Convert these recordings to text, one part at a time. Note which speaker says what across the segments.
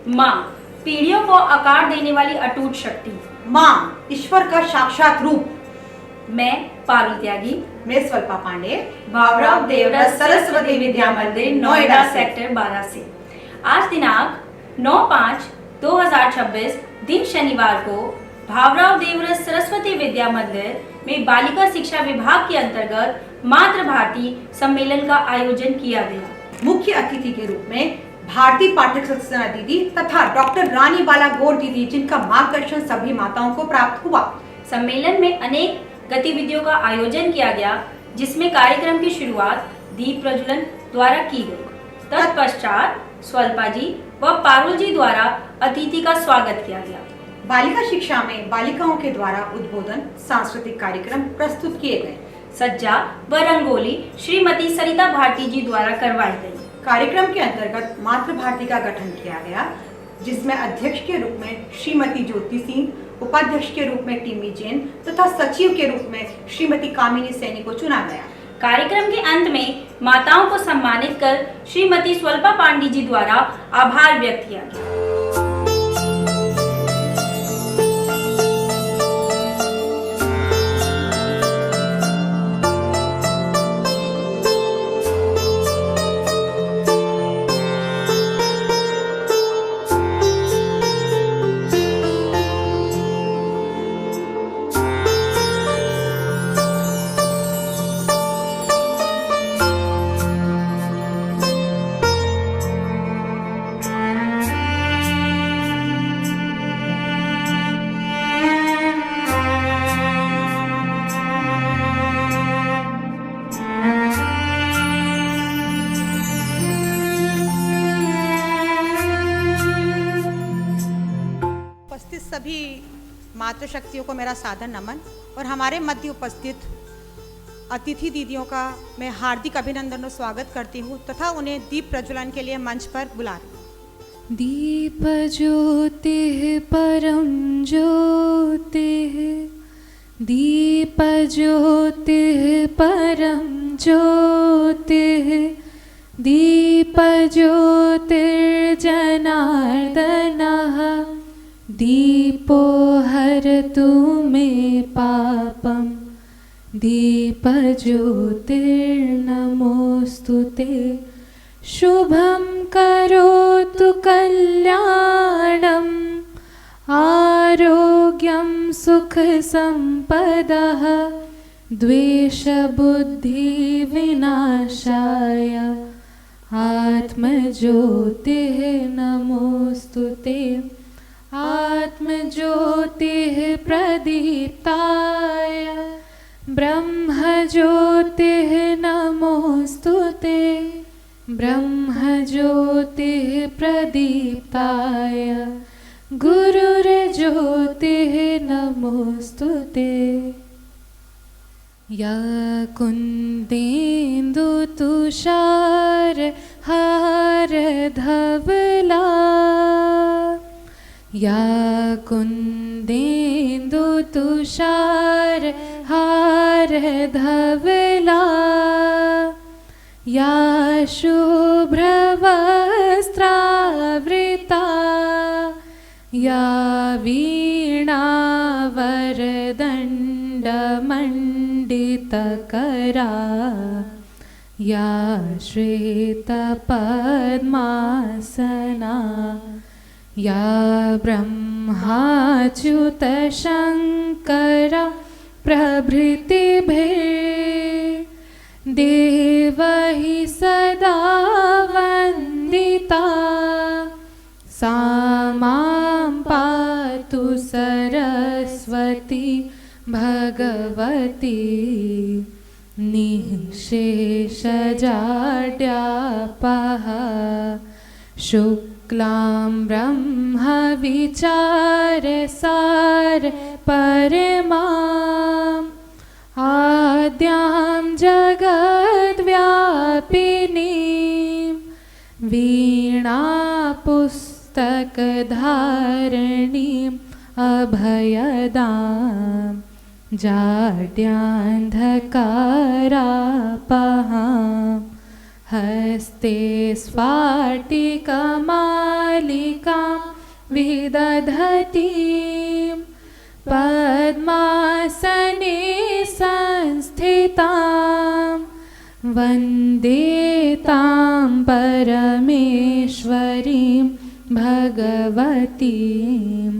Speaker 1: माँ, पीढ़ियों को आकार देने वाली अटूट शक्ति।
Speaker 2: माँ, ईश्वर का साक्षात रूप।
Speaker 1: मैं पारुल त्यागी,
Speaker 2: मैं स्वल्पा पांडे,
Speaker 1: भावराव देवव्रत सरस्वती विद्या मंदिर, नोएडा सेक्टर 12 से। आज दिनांक 9/5/2026 दिन शनिवार को भावराव देवव्रत सरस्वती विद्या मंदिर में बालिका शिक्षा विभाग के अंतर्गत मातृ भारती सम्मेलन का आयोजन किया गया।
Speaker 2: मुख्य अतिथि के रूप में भारतीय पाठक सक्सेना दीदी तथा डॉक्टर रानी बाला गौर दीदी, जिनका मार्गदर्शन सभी माताओं को प्राप्त हुआ।
Speaker 1: सम्मेलन में अनेक गतिविधियों का आयोजन किया गया, जिसमें कार्यक्रम की शुरुआत दीप प्रज्वलन द्वारा की गई। तत्पश्चात स्वल्पा जी व पारुल जी द्वारा अतिथि का स्वागत किया गया।
Speaker 2: बालिका शिक्षा में बालिकाओं के द्वारा उद्बोधन, सांस्कृतिक कार्यक्रम प्रस्तुत किए गए।
Speaker 1: सज्जा व रंगोली श्रीमती सरिता भारती जी द्वारा करवाई गई।
Speaker 2: कार्यक्रम के अंतर्गत मातृ भारती का गठन किया गया, जिसमें अध्यक्ष के रूप में श्रीमती ज्योति सिंह, उपाध्यक्ष के रूप में टिम्मी जैन तथा सचिव के रूप में श्रीमती कामिनी सैनी को चुना गया।
Speaker 1: कार्यक्रम के अंत में माताओं को सम्मानित कर श्रीमती स्वल्पा पांडे जी द्वारा आभार व्यक्त किया गया।
Speaker 2: सभी मातृशक्तियों को मेरा सादर नमन और हमारे मध्य उपस्थित अतिथि दीदियों का मैं हार्दिक अभिनंदन और स्वागत करती हूँ तथा उन्हें दीप प्रज्वलन के लिए मंच पर बुला रही हूँ।
Speaker 3: दीप ज्योतिः परम ज्योतिः, दीप ज्योतिः परम ज्योतिः, दीप ज्योतिर्जनार्दनः, दीपो हरतु मे पापं, दीपज्योतिर्नमोऽस्तुते। शुभं करोतु कल्याणं, आरोग्यं सुखसम्पदः, द्वेषबुद्धिविनाशाय, आत्मज्योतिः नमोऽस्तुते। आत्मज्योतिः प्रदीप्ताय, ब्रह्मज्योतिः नमोऽस्तुते। ब्रह्मज्योतिः प्रदीप्ताय, गुरुर्ज्योतिः नमोऽस्तुते। या कुन्देन्दुतुषारहारधवला, या कुन्देन्दुतुषारहारधवला, या शुभ्रवस्त्रावृता, या वीणावरदण्डमण्डितकरा, या श्वेतपद्मासना, या ब्रह्माच्युतशङ्कर प्रभृतिभिर्देवैः सदा वन्दिता, सा मां पातु सरस्वती भगवती निःशेषजाड्यापः। शुक्लां ब्रह्मविचारसार परमाम्, आद्यां जगद्व्यापिनीं, वीणापुस्तकधारिणीम् अभयदां, जाड्यान्धकारापहां, हस्ते स्फाटिकमालिकां विदधतीं पद्मासने संस्थितां वन्दे तां परमेश्वरीं भगवतीं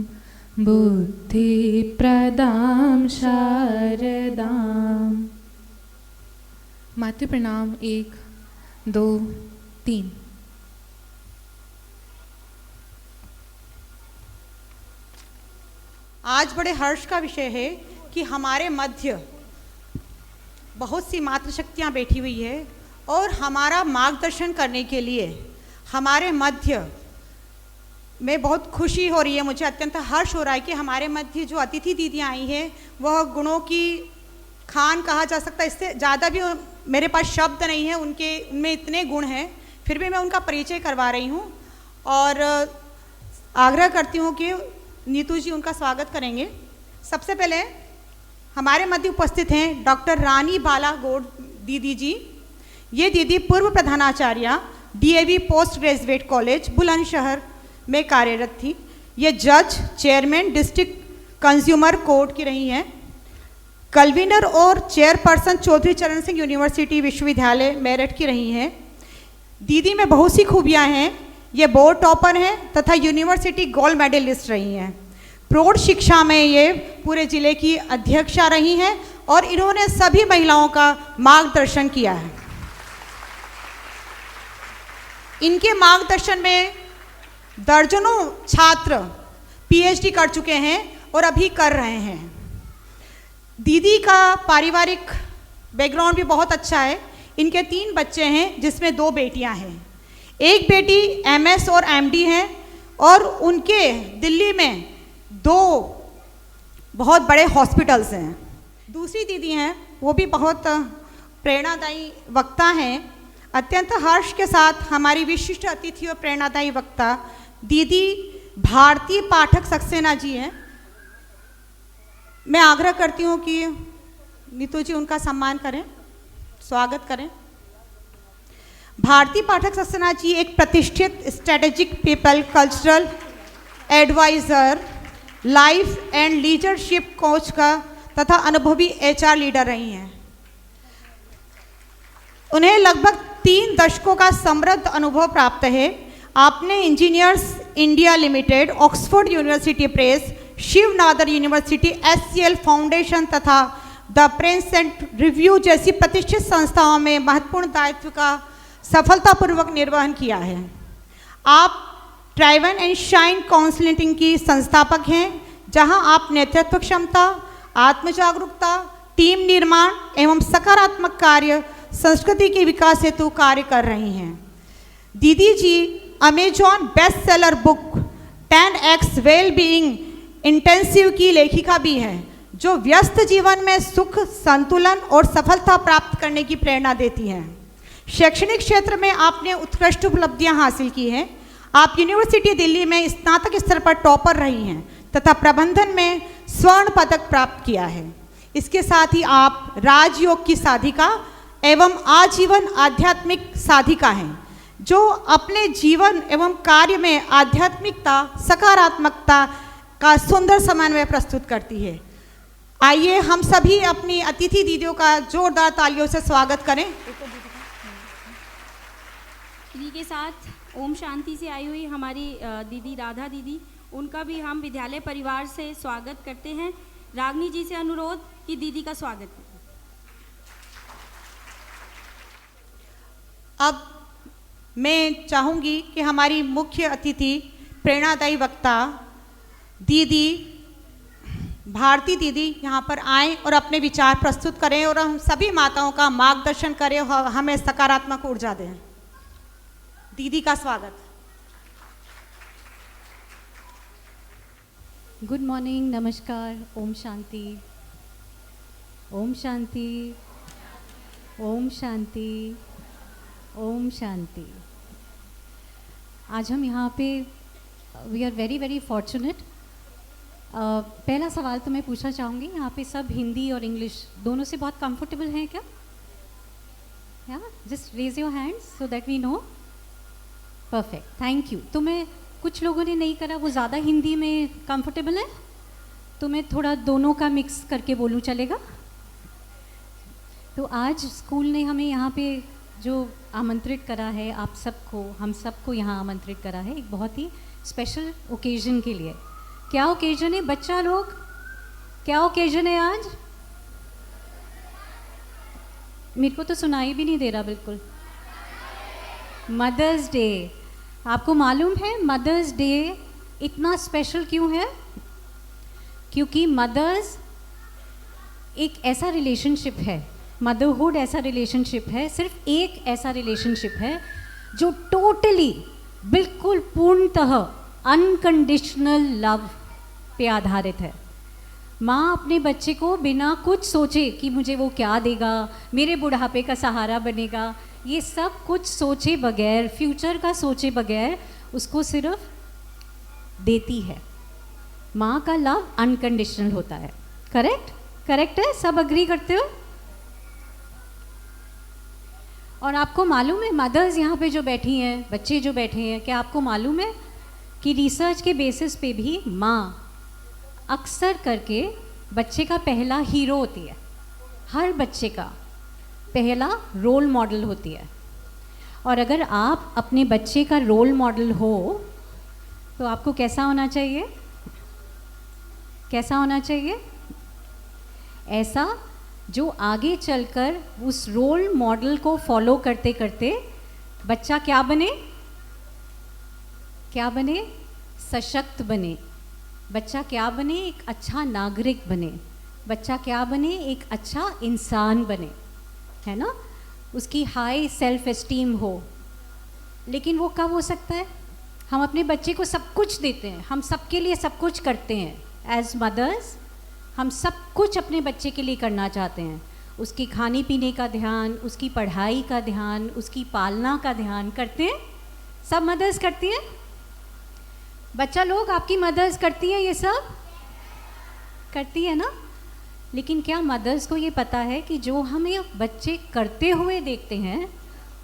Speaker 3: बुद्धिप्रदां शारदाम्। मातृ प्रणाम 1 2 3।
Speaker 2: आज बड़े हर्ष का विषय है कि हमारे मध्य बहुत सी मातृशक्तियाँ बैठी हुई है और हमारा मार्गदर्शन करने के लिए हमारे मध्य में बहुत खुशी हो रही है। मुझे अत्यंत हर्ष हो रहा है कि हमारे मध्य जो अतिथि दीदियाँ आई हैं वह गुणों की खान कहा जा सकता है। इससे ज़्यादा भी मेरे पास शब्द नहीं है, उनमें इतने गुण हैं, फिर भी मैं उनका परिचय करवा रही हूँ और आग्रह करती हूँ कि नीतू जी उनका स्वागत करेंगे। सबसे पहले हमारे मध्य उपस्थित हैं डॉक्टर रानी बाला गौड़ दीदी जी। ये दीदी पूर्व प्रधानाचार्य DAV post graduate college Bulandshahr में कार्यरत थी। ये जज चेयरमैन डिस्ट्रिक्ट कंज्यूमर कोर्ट की रही हैं, कन्वीनर और चेयरपर्सन चौधरी चरण सिंह यूनिवर्सिटी विश्वविद्यालय मेरठ की रही हैं। दीदी में बहुत सी खूबियाँ हैं। ये बोर्ड टॉपर हैं तथा यूनिवर्सिटी गोल्ड मेडलिस्ट रही हैं। प्रौढ़ शिक्षा में ये पूरे जिले की अध्यक्षा रही हैं और इन्होंने सभी महिलाओं का मार्गदर्शन किया है। इनके मार्गदर्शन में दर्जनों छात्र PhD कर चुके हैं और अभी कर रहे हैं। दीदी का पारिवारिक बैकग्राउंड भी बहुत अच्छा है। इनके 3 बच्चे हैं जिसमें 2 बेटियां हैं। एक बेटी MS और MD हैं और उनके दिल्ली में 2 बहुत बड़े हॉस्पिटल्स हैं। दूसरी दीदी हैं, वो भी बहुत प्रेरणादायी वक्ता हैं। अत्यंत हर्ष के साथ हमारी विशिष्ट अतिथि और प्रेरणादायी वक्ता दीदी भारती पाठक सक्सेना जी हैं। मैं आग्रह करती हूँ कि नीतू जी उनका सम्मान करें, स्वागत करें। भारती पाठक सक्सेना जी एक प्रतिष्ठित strategic people cultural adviser, life and leadership coach का तथा अनुभवी HR लीडर रही हैं। उन्हें लगभग 3 दशकों का समृद्ध अनुभव प्राप्त है। आपने Engineers India Limited, Oxford University Press, Shiv Nadar University, SCL Foundation तथा द प्रेस एंड रिव्यू जैसी प्रतिष्ठित संस्थाओं में महत्वपूर्ण दायित्व का सफलतापूर्वक निर्वहन किया है। आप ट्राइवन एंड शाइन काउंसलिंग की संस्थापक हैं, जहां आप नेतृत्व क्षमता, आत्म जागरूकता, टीम निर्माण एवं सकारात्मक कार्य संस्कृति के विकास हेतु कार्य कर रही हैं। दीदी जी Amazon best seller book 10X well being intensive की लेखिका भी हैं, जो व्यस्त जीवन में सुख, संतुलन और सफलता प्राप्त करने की प्रेरणा देती हैं। शैक्षणिक क्षेत्र में आपने उत्कृष्ट उपलब्धियां हासिल की हैं। आप यूनिवर्सिटी दिल्ली में स्नातक स्तर पर टॉपर रही हैं तथा प्रबंधन में स्वर्ण पदक प्राप्त किया है। इसके साथ ही आप राजयोग की साधिका एवं आजीवन आध्यात्मिक साधिका हैं, जो अपने जीवन एवं कार्य में आध्यात्मिकता, सकारात्मकता का सुंदर समन्वय प्रस्तुत करती है। आइए हम सभी अपनी अतिथि दीदियों का जोरदार तालियों से स्वागत करें।
Speaker 1: इन्हीं के साथ ओम शांति से आई हुई हमारी दीदी राधा दीदी, उनका भी हम विद्यालय परिवार से स्वागत करते हैं। रागनी जी से अनुरोध कि दीदी का स्वागत करें।
Speaker 2: अब मैं चाहूँगी कि हमारी मुख्य अतिथि प्रेरणादायी वक्ता दीदी भारती दीदी यहाँ पर आएँ और अपने विचार प्रस्तुत करें और हम सभी माताओं का मार्गदर्शन करें और हमें सकारात्मक ऊर्जा दें। दीदी का स्वागत।
Speaker 4: गुड मॉर्निंग, नमस्कार, ओम शांति, ओम शांति, ओम शांति, ओम शांति। आज हम यहाँ पे we are very very fortunate. पहला सवाल तो मैं पूछना चाहूँगी, यहाँ पे सब हिंदी और इंग्लिश दोनों से बहुत कंफर्टेबल हैं क्या? या just raise your hands so that we know. Perfect, thank you. तो मैं कुछ लोगों ने नहीं करा, वो ज़्यादा हिंदी में कंफर्टेबल है, तो मैं थोड़ा दोनों का मिक्स करके बोलूँ, चलेगा? तो आज स्कूल ने हमें यहाँ पे जो आमंत्रित करा है, आप सबको, हम सबको यहाँ आमंत्रित करा है एक बहुत ही स्पेशल ओकेजन के लिए। क्या ओकेजन है बच्चा लोग? क्या ओकेजन है आज? मेरे को तो सुनाई भी नहीं दे रहा बिल्कुल। Mother's Day. आपको मालूम है मदर्स डे इतना स्पेशल क्यों है? क्योंकि मदर्स एक ऐसा रिलेशनशिप है, मदरहुड ऐसा रिलेशनशिप है, सिर्फ एक ऐसा रिलेशनशिप है जो टोटली, बिल्कुल पूर्णतः अनकंडीशनल लव पे आधारित है। माँ अपने बच्चे को बिना कुछ सोचे कि मुझे वो क्या देगा, मेरे बुढ़ापे का सहारा बनेगा, ये सब कुछ सोचे बगैर, फ्यूचर का सोचे बगैर उसको सिर्फ देती है। माँ का लव अनकंडीशनल होता है। करेक्ट? करेक्ट है? सब अग्री करते हो? और आपको मालूम है मदर्स यहाँ पे जो बैठी हैं, बच्चे जो बैठे हैं, क्या आपको मालूम है कि रिसर्च के बेसिस पे भी माँ अक्सर करके बच्चे का पहला हीरो होती है, हर बच्चे का पहला रोल मॉडल होती है। और अगर आप अपने बच्चे का रोल मॉडल हो तो आपको कैसा होना चाहिए? कैसा होना चाहिए? ऐसा जो आगे चलकर उस रोल मॉडल को फॉलो करते करते बच्चा क्या बने? क्या बने? सशक्त बने। बच्चा क्या बने? एक अच्छा नागरिक बने। बच्चा क्या बने? एक अच्छा इंसान बने, है ना? उसकी हाई सेल्फ एस्टीम हो। लेकिन वो कब हो सकता है? हम अपने बच्चे को सब कुछ देते हैं, हम सबके लिए सब कुछ करते हैं। एज मदर्स हम सब कुछ अपने बच्चे के लिए करना चाहते हैं। उसके खाने पीने का ध्यान, उसकी पढ़ाई का ध्यान, उसकी पालना का ध्यान करते हैं। सब मदर्स करती हैं। बच्चा लोग, आपकी मदर्स करती हैं ये सब? करती है ना? लेकिन क्या मदर्स को ये पता है कि जो हमें बच्चे करते हुए देखते हैं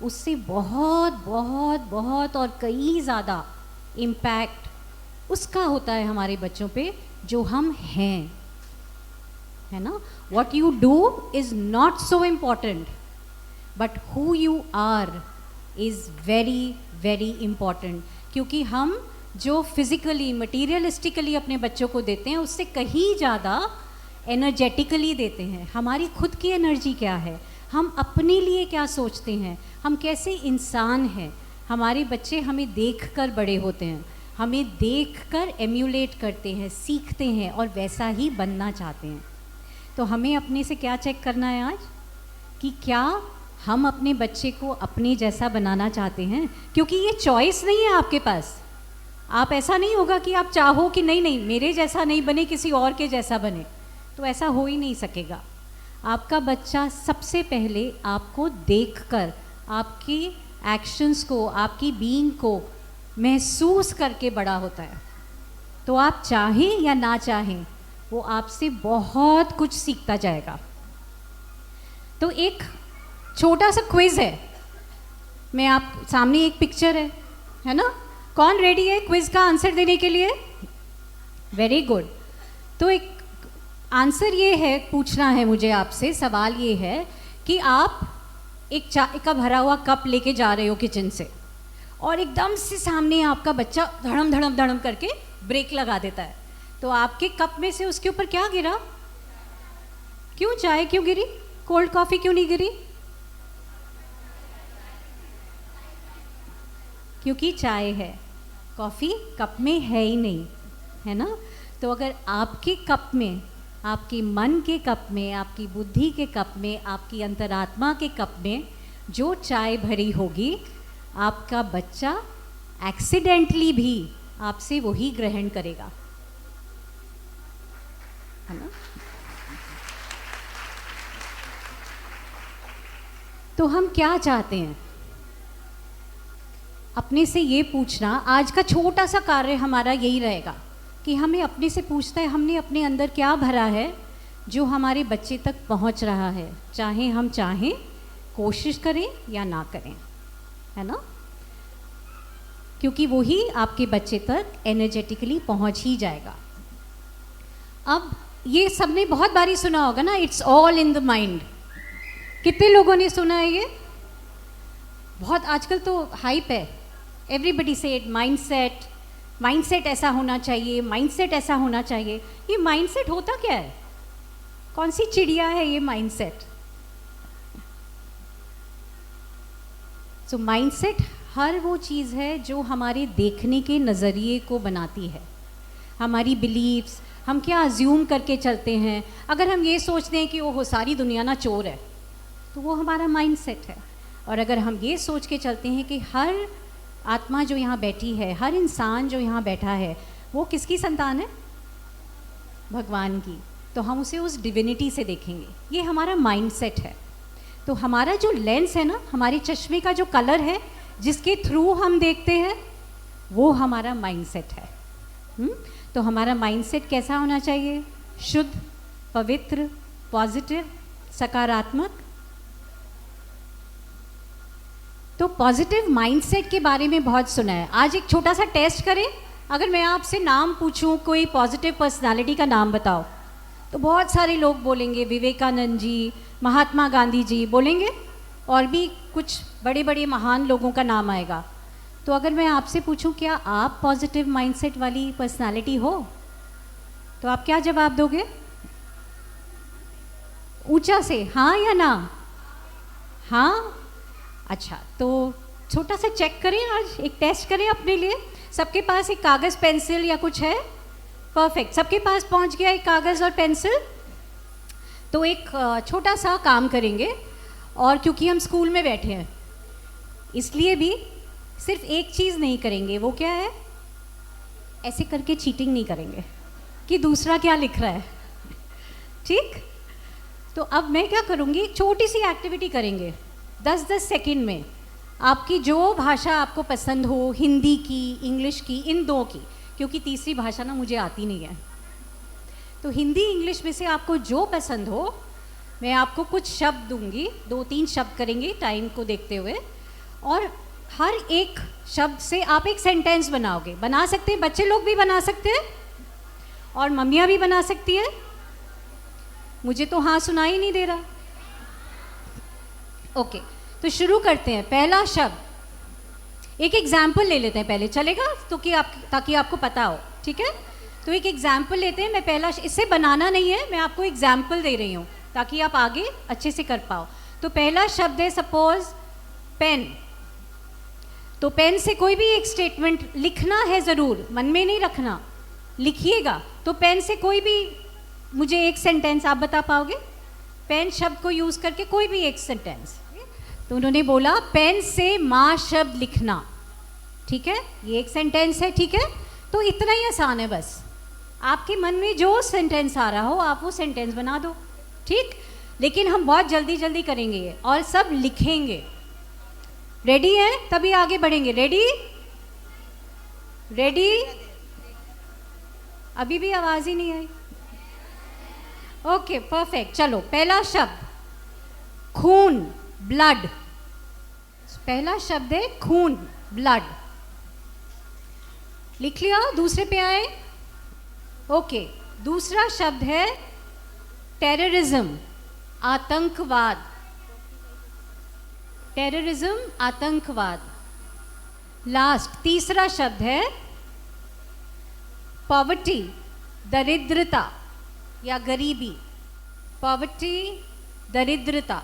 Speaker 4: उससे बहुत बहुत बहुत और कई ज़्यादा इम्पैक्ट उसका होता है हमारे बच्चों पे जो हम हैं, है ना? What you do is not so important, but who you are is very very important। क्योंकि हम जो फिज़िकली, मटीरियलिस्टिकली अपने बच्चों को देते हैं उससे कहीं ज़्यादा एनर्जेटिकली देते हैं। हमारी खुद की एनर्जी क्या है, हम अपने लिए क्या सोचते हैं, हम कैसे इंसान हैं। हमारे बच्चे हमें देखकर बड़े होते हैं, हमें देखकर एम्यूलेट करते हैं, सीखते हैं और वैसा ही बनना चाहते हैं। तो हमें अपने से क्या चेक करना है आज कि क्या हम अपने बच्चे को अपने जैसा बनाना चाहते हैं? क्योंकि ये चॉइस नहीं है आपके पास। आप ऐसा नहीं होगा कि आप चाहो कि नहीं नहीं मेरे जैसा नहीं बने, किसी और के जैसा बने, तो ऐसा हो ही नहीं सकेगा। आपका बच्चा सबसे पहले आपको देखकर, आपकी एक्शंस को, आपकी बीइंग को महसूस करके बड़ा होता है। तो आप चाहें या ना चाहें वो आपसे बहुत कुछ सीखता जाएगा। तो एक छोटा सा क्विज है, मैं आप सामने एक पिक्चर है ना? कौन रेडी है क्विज का आंसर देने के लिए? Very good. तो एक आंसर ये है, पूछना है मुझे आपसे, सवाल ये है कि आप एक चाय का भरा हुआ कप लेके जा रहे हो किचन से और एकदम से सामने आपका बच्चा धड़म धड़म धड़म करके ब्रेक लगा देता है। तो आपके कप में से उसके ऊपर क्या गिरा? क्यों? चाय क्यों गिरी? कोल्ड कॉफ़ी क्यों नहीं गिरी? क्योंकि चाय है, कॉफ़ी कप में है ही नहीं, है ना? तो अगर आपके कप में, आपके मन के कप में, आपकी बुद्धि के कप में, आपकी अंतरात्मा के कप में जो चाय भरी होगी, आपका बच्चा एक्सीडेंटली भी आपसे वही ग्रहण करेगा, है ना? तो हम क्या चाहते हैं? अपने से ये पूछना, आज का छोटा सा कार्य हमारा यही रहेगा कि हमें अपने से पूछता है हमने अपने अंदर क्या भरा है जो हमारे बच्चे तक पहुंच रहा है, चाहे हम चाहें, कोशिश करें या ना करें, है ना? क्योंकि वो ही आपके बच्चे तक एनर्जेटिकली पहुंच ही जाएगा। अब ये सबने बहुत बारी सुना होगा ना, it's all in the mind. कितने लोगों ने सुना है ये? बहुत आजकल तो हाइप है, एवरीबडी सेड माइंडसेट, माइंडसेट ऐसा होना चाहिए, माइंडसेट ऐसा होना चाहिए। ये माइंडसेट होता क्या है? कौन सी चिड़िया है ये माइंडसेट? सो माइंडसेट हर वो चीज़ है जो हमारे देखने के नज़रिए को बनाती है, हमारी बिलीव्स, हम क्या अज्यूम करके चलते हैं। अगर हम ये सोचते हैं कि ओहो सारी दुनिया ना चोर है, तो वो हमारा माइंडसेट है। और अगर हम ये सोच के चलते हैं कि हर आत्मा जो यहाँ बैठी है, हर इंसान जो यहाँ बैठा है, वो किसकी संतान है? भगवान की, तो हम उसे उस डिविनिटी से देखेंगे। ये हमारा माइंडसेट है। तो हमारा जो लेंस है ना, हमारे चश्मे का जो कलर है जिसके थ्रू हम देखते हैं, वो हमारा माइंडसेट है। तो हमारा माइंडसेट कैसा होना चाहिए? शुद्ध, पवित्र, पॉजिटिव, सकारात्मक। तो पॉजिटिव माइंडसेट के बारे में बहुत सुना है। आज एक छोटा सा टेस्ट करें। अगर मैं आपसे नाम पूछूं, कोई पॉजिटिव पर्सनालिटी का नाम बताओ, तो बहुत सारे लोग बोलेंगे, विवेकानंद जी, महात्मा गांधी जी बोलेंगे, और भी कुछ बड़े बड़े महान लोगों का नाम आएगा। तो अगर मैं आपसे पूछूं क्या आप पॉजिटिव माइंडसेट वाली पर्सनालिटी हो, तो आप क्या जवाब दोगे? ऊंचा से हाँ या ना? हाँ। अच्छा, तो छोटा सा चेक करें, आज एक टेस्ट करें अपने लिए। सबके पास एक कागज़ पेंसिल या कुछ है? परफेक्ट, सबके पास पहुंच गया एक कागज़ और पेंसिल। तो एक छोटा सा काम करेंगे, और क्योंकि हम स्कूल में बैठे हैं इसलिए भी सिर्फ एक चीज़ नहीं करेंगे। वो क्या है? ऐसे करके चीटिंग नहीं करेंगे कि दूसरा क्या लिख रहा है। ठीक? तो अब मैं क्या करूँगी, एक छोटी सी एक्टिविटी करेंगे 10-10 सेकंड में। आपकी जो भाषा आपको पसंद हो, हिंदी की, इंग्लिश की, इन दो की, क्योंकि तीसरी भाषा ना मुझे आती नहीं है, तो हिंदी इंग्लिश में से आपको जो पसंद हो, मैं आपको कुछ शब्द दूंगी, 2-3 शब्द करेंगे टाइम को देखते हुए, और हर एक शब्द से आप एक सेंटेंस बनाओगे। बना सकते हैं, बच्चे लोग भी बना सकते हैं और मम्मियाँ भी बना सकती है। मुझे तो हाँ सुनाई नहीं दे रहा। ओके, तो शुरू करते हैं। पहला शब्द, एक एग्जाम्पल ले लेते हैं पहले, चलेगा? तो कि ताकि आपको पता हो। ठीक है, तो एक एग्जाम्पल लेते हैं। मैं पहला, इससे बनाना नहीं है, मैं आपको एग्जाम्पल दे रही हूँ ताकि आप आगे अच्छे से कर पाओ। तो पहला शब्द है सपोज पेन। तो पेन से कोई भी एक स्टेटमेंट लिखना है, ज़रूर मन में नहीं रखना, लिखिएगा। तो पेन से कोई भी मुझे एक सेंटेंस आप बता पाओगे? पेन शब्द को यूज़ करके कोई भी एक सेंटेंस। तो उन्होंने बोला पेन से माँ शब्द लिखना। ठीक है, ये एक सेंटेंस है। ठीक है, तो इतना ही आसान है, बस आपके मन में जो सेंटेंस आ रहा हो आप वो सेंटेंस बना दो। ठीक, लेकिन हम बहुत जल्दी जल्दी करेंगे ये, और सब लिखेंगे। रेडी हैं? तभी आगे बढ़ेंगे। रेडी? रेडी? अभी भी आवाज़ ही नहीं आई। Okay, perfect. चलो, पहला शब्द खून, ब्लड। पहला शब्द है खून, ब्लड। लिख लिया? दूसरे पे आए। ओके, दूसरा शब्द है टेररिज्म, आतंकवाद। टेररिज्म, आतंकवाद। लास्ट, तीसरा शब्द है पॉवर्टी, दरिद्रता या गरीबी। पॉवर्टी, दरिद्रता।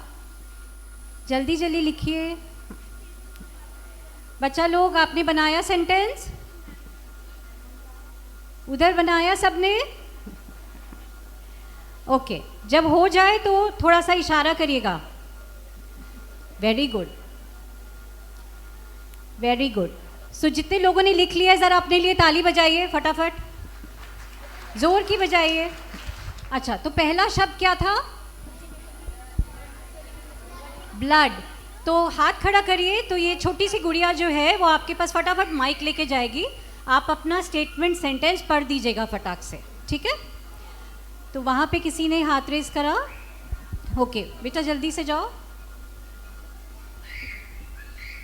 Speaker 4: जल्दी जल्दी लिखिए बच्चा लोग। आपने बनाया सेंटेंस? उधर बनाया सबने? ओके, जब हो जाए तो थोड़ा सा इशारा करिएगा। Very good, very good. So जितने लोगों ने लिख लिया है ज़रा अपने लिए ताली बजाइए फटाफट, जोर की बजाइए। अच्छा, तो पहला शब्द क्या था? ब्लड। तो हाथ खड़ा करिए। तो ये छोटी सी गुड़िया जो है वो आपके पास फटाफट माइक लेके जाएगी। आप अपना स्टेटमेंट, सेंटेंस पढ़ दीजिएगा फटाक से। ठीक है, तो वहाँ पे किसी ने हाथ रेस करा। ओके बेटा, जल्दी से जाओ,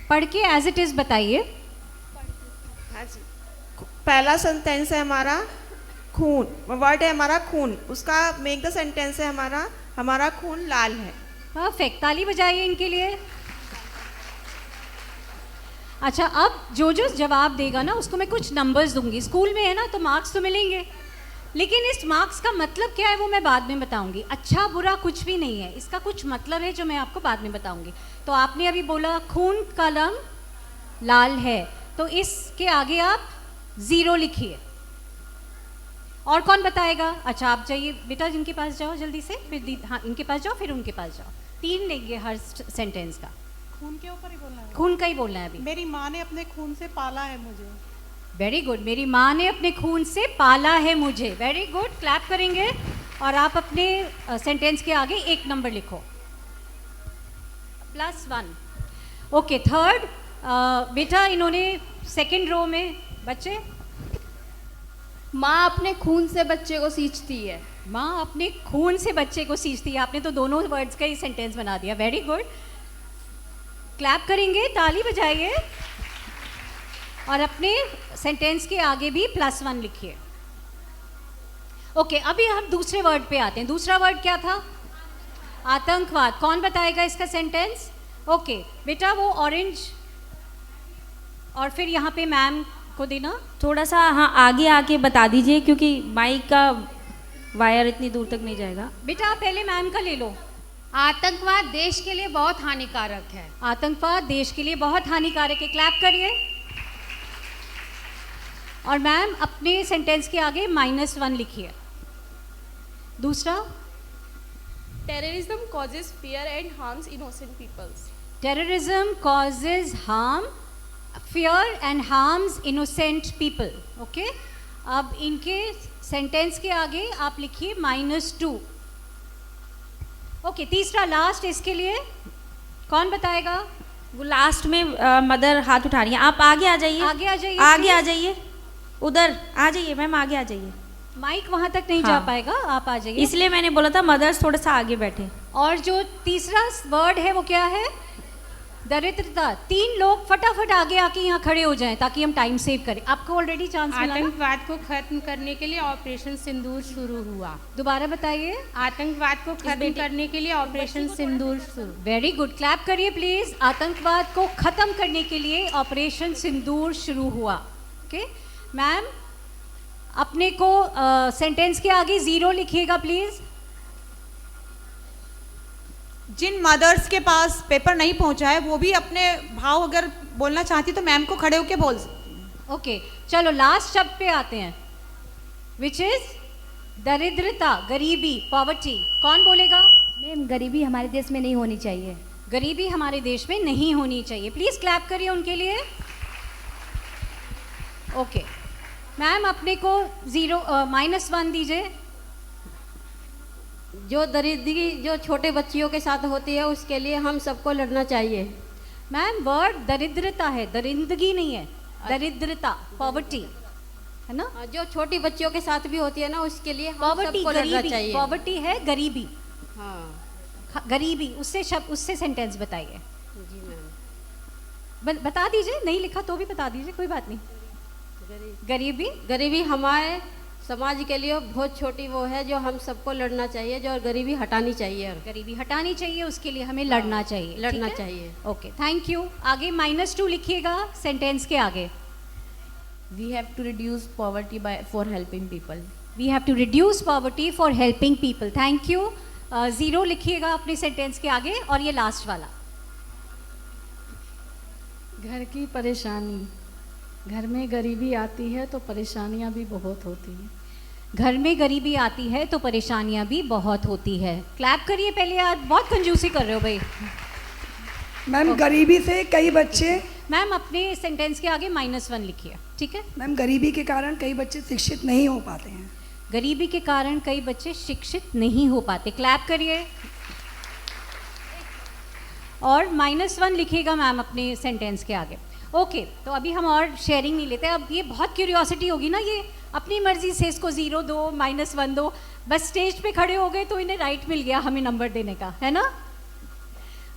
Speaker 4: पढ़ के एज इट इज़ बताइए।
Speaker 5: पहला सेंटेंस है हमारा खून, वर्ड है हमारा खून, उसका मेक द सेंटेंस है हमारा खून लाल है।
Speaker 4: परफेक्ट, ताली बजाइए इनके लिए। अच्छा, अब जो जो जवाब देगा ना उसको मैं कुछ नंबर्स दूंगी। स्कूल में है ना तो मार्क्स तो मिलेंगे, लेकिन इस मार्क्स का मतलब क्या है वो मैं बाद में बताऊंगी। अच्छा बुरा कुछ भी नहीं है, इसका कुछ मतलब है जो मैं आपको बाद में बताऊंगी। तो आपने अभी बोला खून का रंग लाल है, तो इसके आगे आप 0 लिखिए। और कौन बताएगा? अच्छा आप जाइए बेटा, जिनके पास जाओ जल्दी से, फिर हाँ इनके पास जाओ, फिर उनके पास जाओ। 3 लेंगे हर सेंटेंस का।
Speaker 2: खून के ऊपर ही बोलना है।
Speaker 4: खून का ही बोलना है अभी।
Speaker 2: मेरी माँ ने अपने खून से पाला है मुझे।
Speaker 4: वेरी गुड, मेरी माँ ने अपने खून से पाला है मुझे। वेरी गुड, क्लैप करेंगे। और आप अपने सेंटेंस के आगे 1 नंबर लिखो, +1। ओके, थर्ड बेटा, इन्होंने सेकंड रो में बच्चे।
Speaker 6: माँ अपने खून से बच्चे को सींचती है।
Speaker 4: माँ अपने खून से बच्चे को सींचती है। आपने तो दोनों वर्ड्स का ही सेंटेंस बना दिया। वेरी गुड, क्लैप करेंगे, ताली बजाइए। और अपने सेंटेंस के आगे भी +1 लिखिए। ओके, अभी हम दूसरे वर्ड पे आते हैं। दूसरा वर्ड क्या था? आतंकवाद। कौन बताएगा इसका सेंटेंस? ओके बेटा, वो ऑरेंज और फिर यहाँ पे मैम को देना।
Speaker 1: थोड़ा सा हाँ आगे आके बता दीजिए, क्योंकि माइक का वायर इतनी दूर तक नहीं जाएगा।
Speaker 4: बेटा आप पहले मैम का ले लो।
Speaker 6: आतंकवाद देश के लिए बहुत हानिकारक है।
Speaker 4: आतंकवाद देश के लिए बहुत हानिकारक है। क्लैप करिए। और मैम अपने सेंटेंस के आगे -1 लिखिए। दूसरा,
Speaker 5: terrorism causes fear and harms innocent peoples.
Speaker 4: Terrorism causes harm, fear and harms innocent people. Okay, अब इनके सेंटेंस के आगे आप लिखिए -2। ओके, तीसरा लास्ट इसके लिए कौन बताएगा?
Speaker 1: वो लास्ट में मदर हाथ उठा रही हैं। आप आगे आ जाइए,
Speaker 4: आगे आ जाइए,
Speaker 1: आगे आ
Speaker 4: please।
Speaker 1: जाइए, उधर आ जाइए मैम, आगे आ जाइए।
Speaker 4: माइक वहां तक नहीं जा
Speaker 1: हाँ।
Speaker 4: पाएगा, आप आ जाइए।
Speaker 1: इसलिए मैंने बोला था मदर्स थोड़ा सा आगे बैठे।
Speaker 4: और जो तीसरा वर्ड है वो क्या है? दरिद्रता। 3 लोग फटाफट आगे आके यहाँ खड़े हो जाएं ताकि हम टाइम सेव करें। आपको ऑलरेडी चांस मिला ना?
Speaker 7: आतंकवाद को खत्म करने के लिए ऑपरेशन सिंदूर शुरू हुआ।
Speaker 4: दोबारा बताइए।
Speaker 7: आतंकवाद को खत्म करने के लिए ऑपरेशन सिंदूर शुरू।
Speaker 4: वेरी गुड, क्लैप करिए प्लीज। आतंकवाद को खत्म करने के लिए ऑपरेशन सिंदूर शुरू हुआ। ओके मैम, अपने को सेंटेंस के आगे 0 लिखिएगा प्लीज।
Speaker 2: जिन मदर्स के पास पेपर नहीं पहुंचा है वो भी अपने भाव अगर बोलना चाहती तो मैम को खड़े होके बोल।
Speaker 4: ओके चलो लास्ट शब्द पे आते हैं, विच इज दरिद्रता, गरीबी, पॉवर्टी। कौन बोलेगा?
Speaker 8: मैम गरीबी हमारे देश में नहीं होनी चाहिए।
Speaker 4: गरीबी हमारे देश में नहीं होनी चाहिए। प्लीज क्लैप करिए उनके लिए। ओके मैम, अपने को -1 दीजिए।
Speaker 9: जो दरिद्री जो छोटे बच्चियों के साथ होती है उसके लिए हम सबको लड़ना चाहिए।
Speaker 4: मैम वर्ड दरिद्रता है, दरिंदगी नहीं है, दरिद्रता, पॉवर्टी है ना।
Speaker 9: जो छोटी बच्चियों के साथ भी होती है ना उसके लिए हम
Speaker 4: पॉवर्टी,
Speaker 9: सबको लड़ना
Speaker 4: गरीबी।
Speaker 9: चाहिए।
Speaker 4: पॉवर्टी है गरीबी।
Speaker 9: हाँ
Speaker 4: गरीबी, उससे शब्द, उससे सेंटेंस बताइए।
Speaker 9: जी मैम।
Speaker 4: बता दीजिए, नहीं लिखा तो भी बता दीजिए, कोई बात नहीं। गरीबी,
Speaker 9: गरीबी हमारे समाज के लिए बहुत छोटी वो है जो हम सबको लड़ना चाहिए, जो गरीबी हटानी चाहिए। और
Speaker 4: गरीबी हटानी चाहिए, उसके लिए हमें लड़ना चाहिए।
Speaker 9: लड़ना
Speaker 4: ठीक है?
Speaker 9: चाहिए।
Speaker 4: Okay thank you. आगे -2 लिखिएगा सेंटेंस के आगे।
Speaker 8: We have to reduce poverty for helping people.
Speaker 4: We have to reduce poverty for helping people. Thank you. 0 लिखिएगा अपने सेंटेंस के आगे। और ये लास्ट वाला,
Speaker 10: घर की परेशानी। घर में गरीबी आती है तो परेशानियां भी बहुत होती हैं।
Speaker 4: घर में गरीबी आती है तो परेशानियां भी बहुत होती है। क्लैप करिए पहले, आज बहुत कंजूसी कर रहे हो भाई।
Speaker 11: मैम गरीबी से कई बच्चे,
Speaker 4: मैम अपने सेंटेंस के आगे -1 लिखिए। ठीक है
Speaker 11: मैम गरीबी के कारण कई बच्चे शिक्षित नहीं हो पाते हैं।
Speaker 4: गरीबी के कारण कई बच्चे शिक्षित नहीं हो पाते। क्लैप करिए। और -1 लिखिएगा मैम अपने सेंटेंस के आगे। ओके तो अभी हम और शेयरिंग नहीं लेते। अब ये बहुत क्यूरियोसिटी होगी ना, ये अपनी मर्जी से इसको 0 दो, -1 दो। बस स्टेज पे खड़े हो गए तो इन्हें राइट मिल गया हमें नंबर देने का, है ना।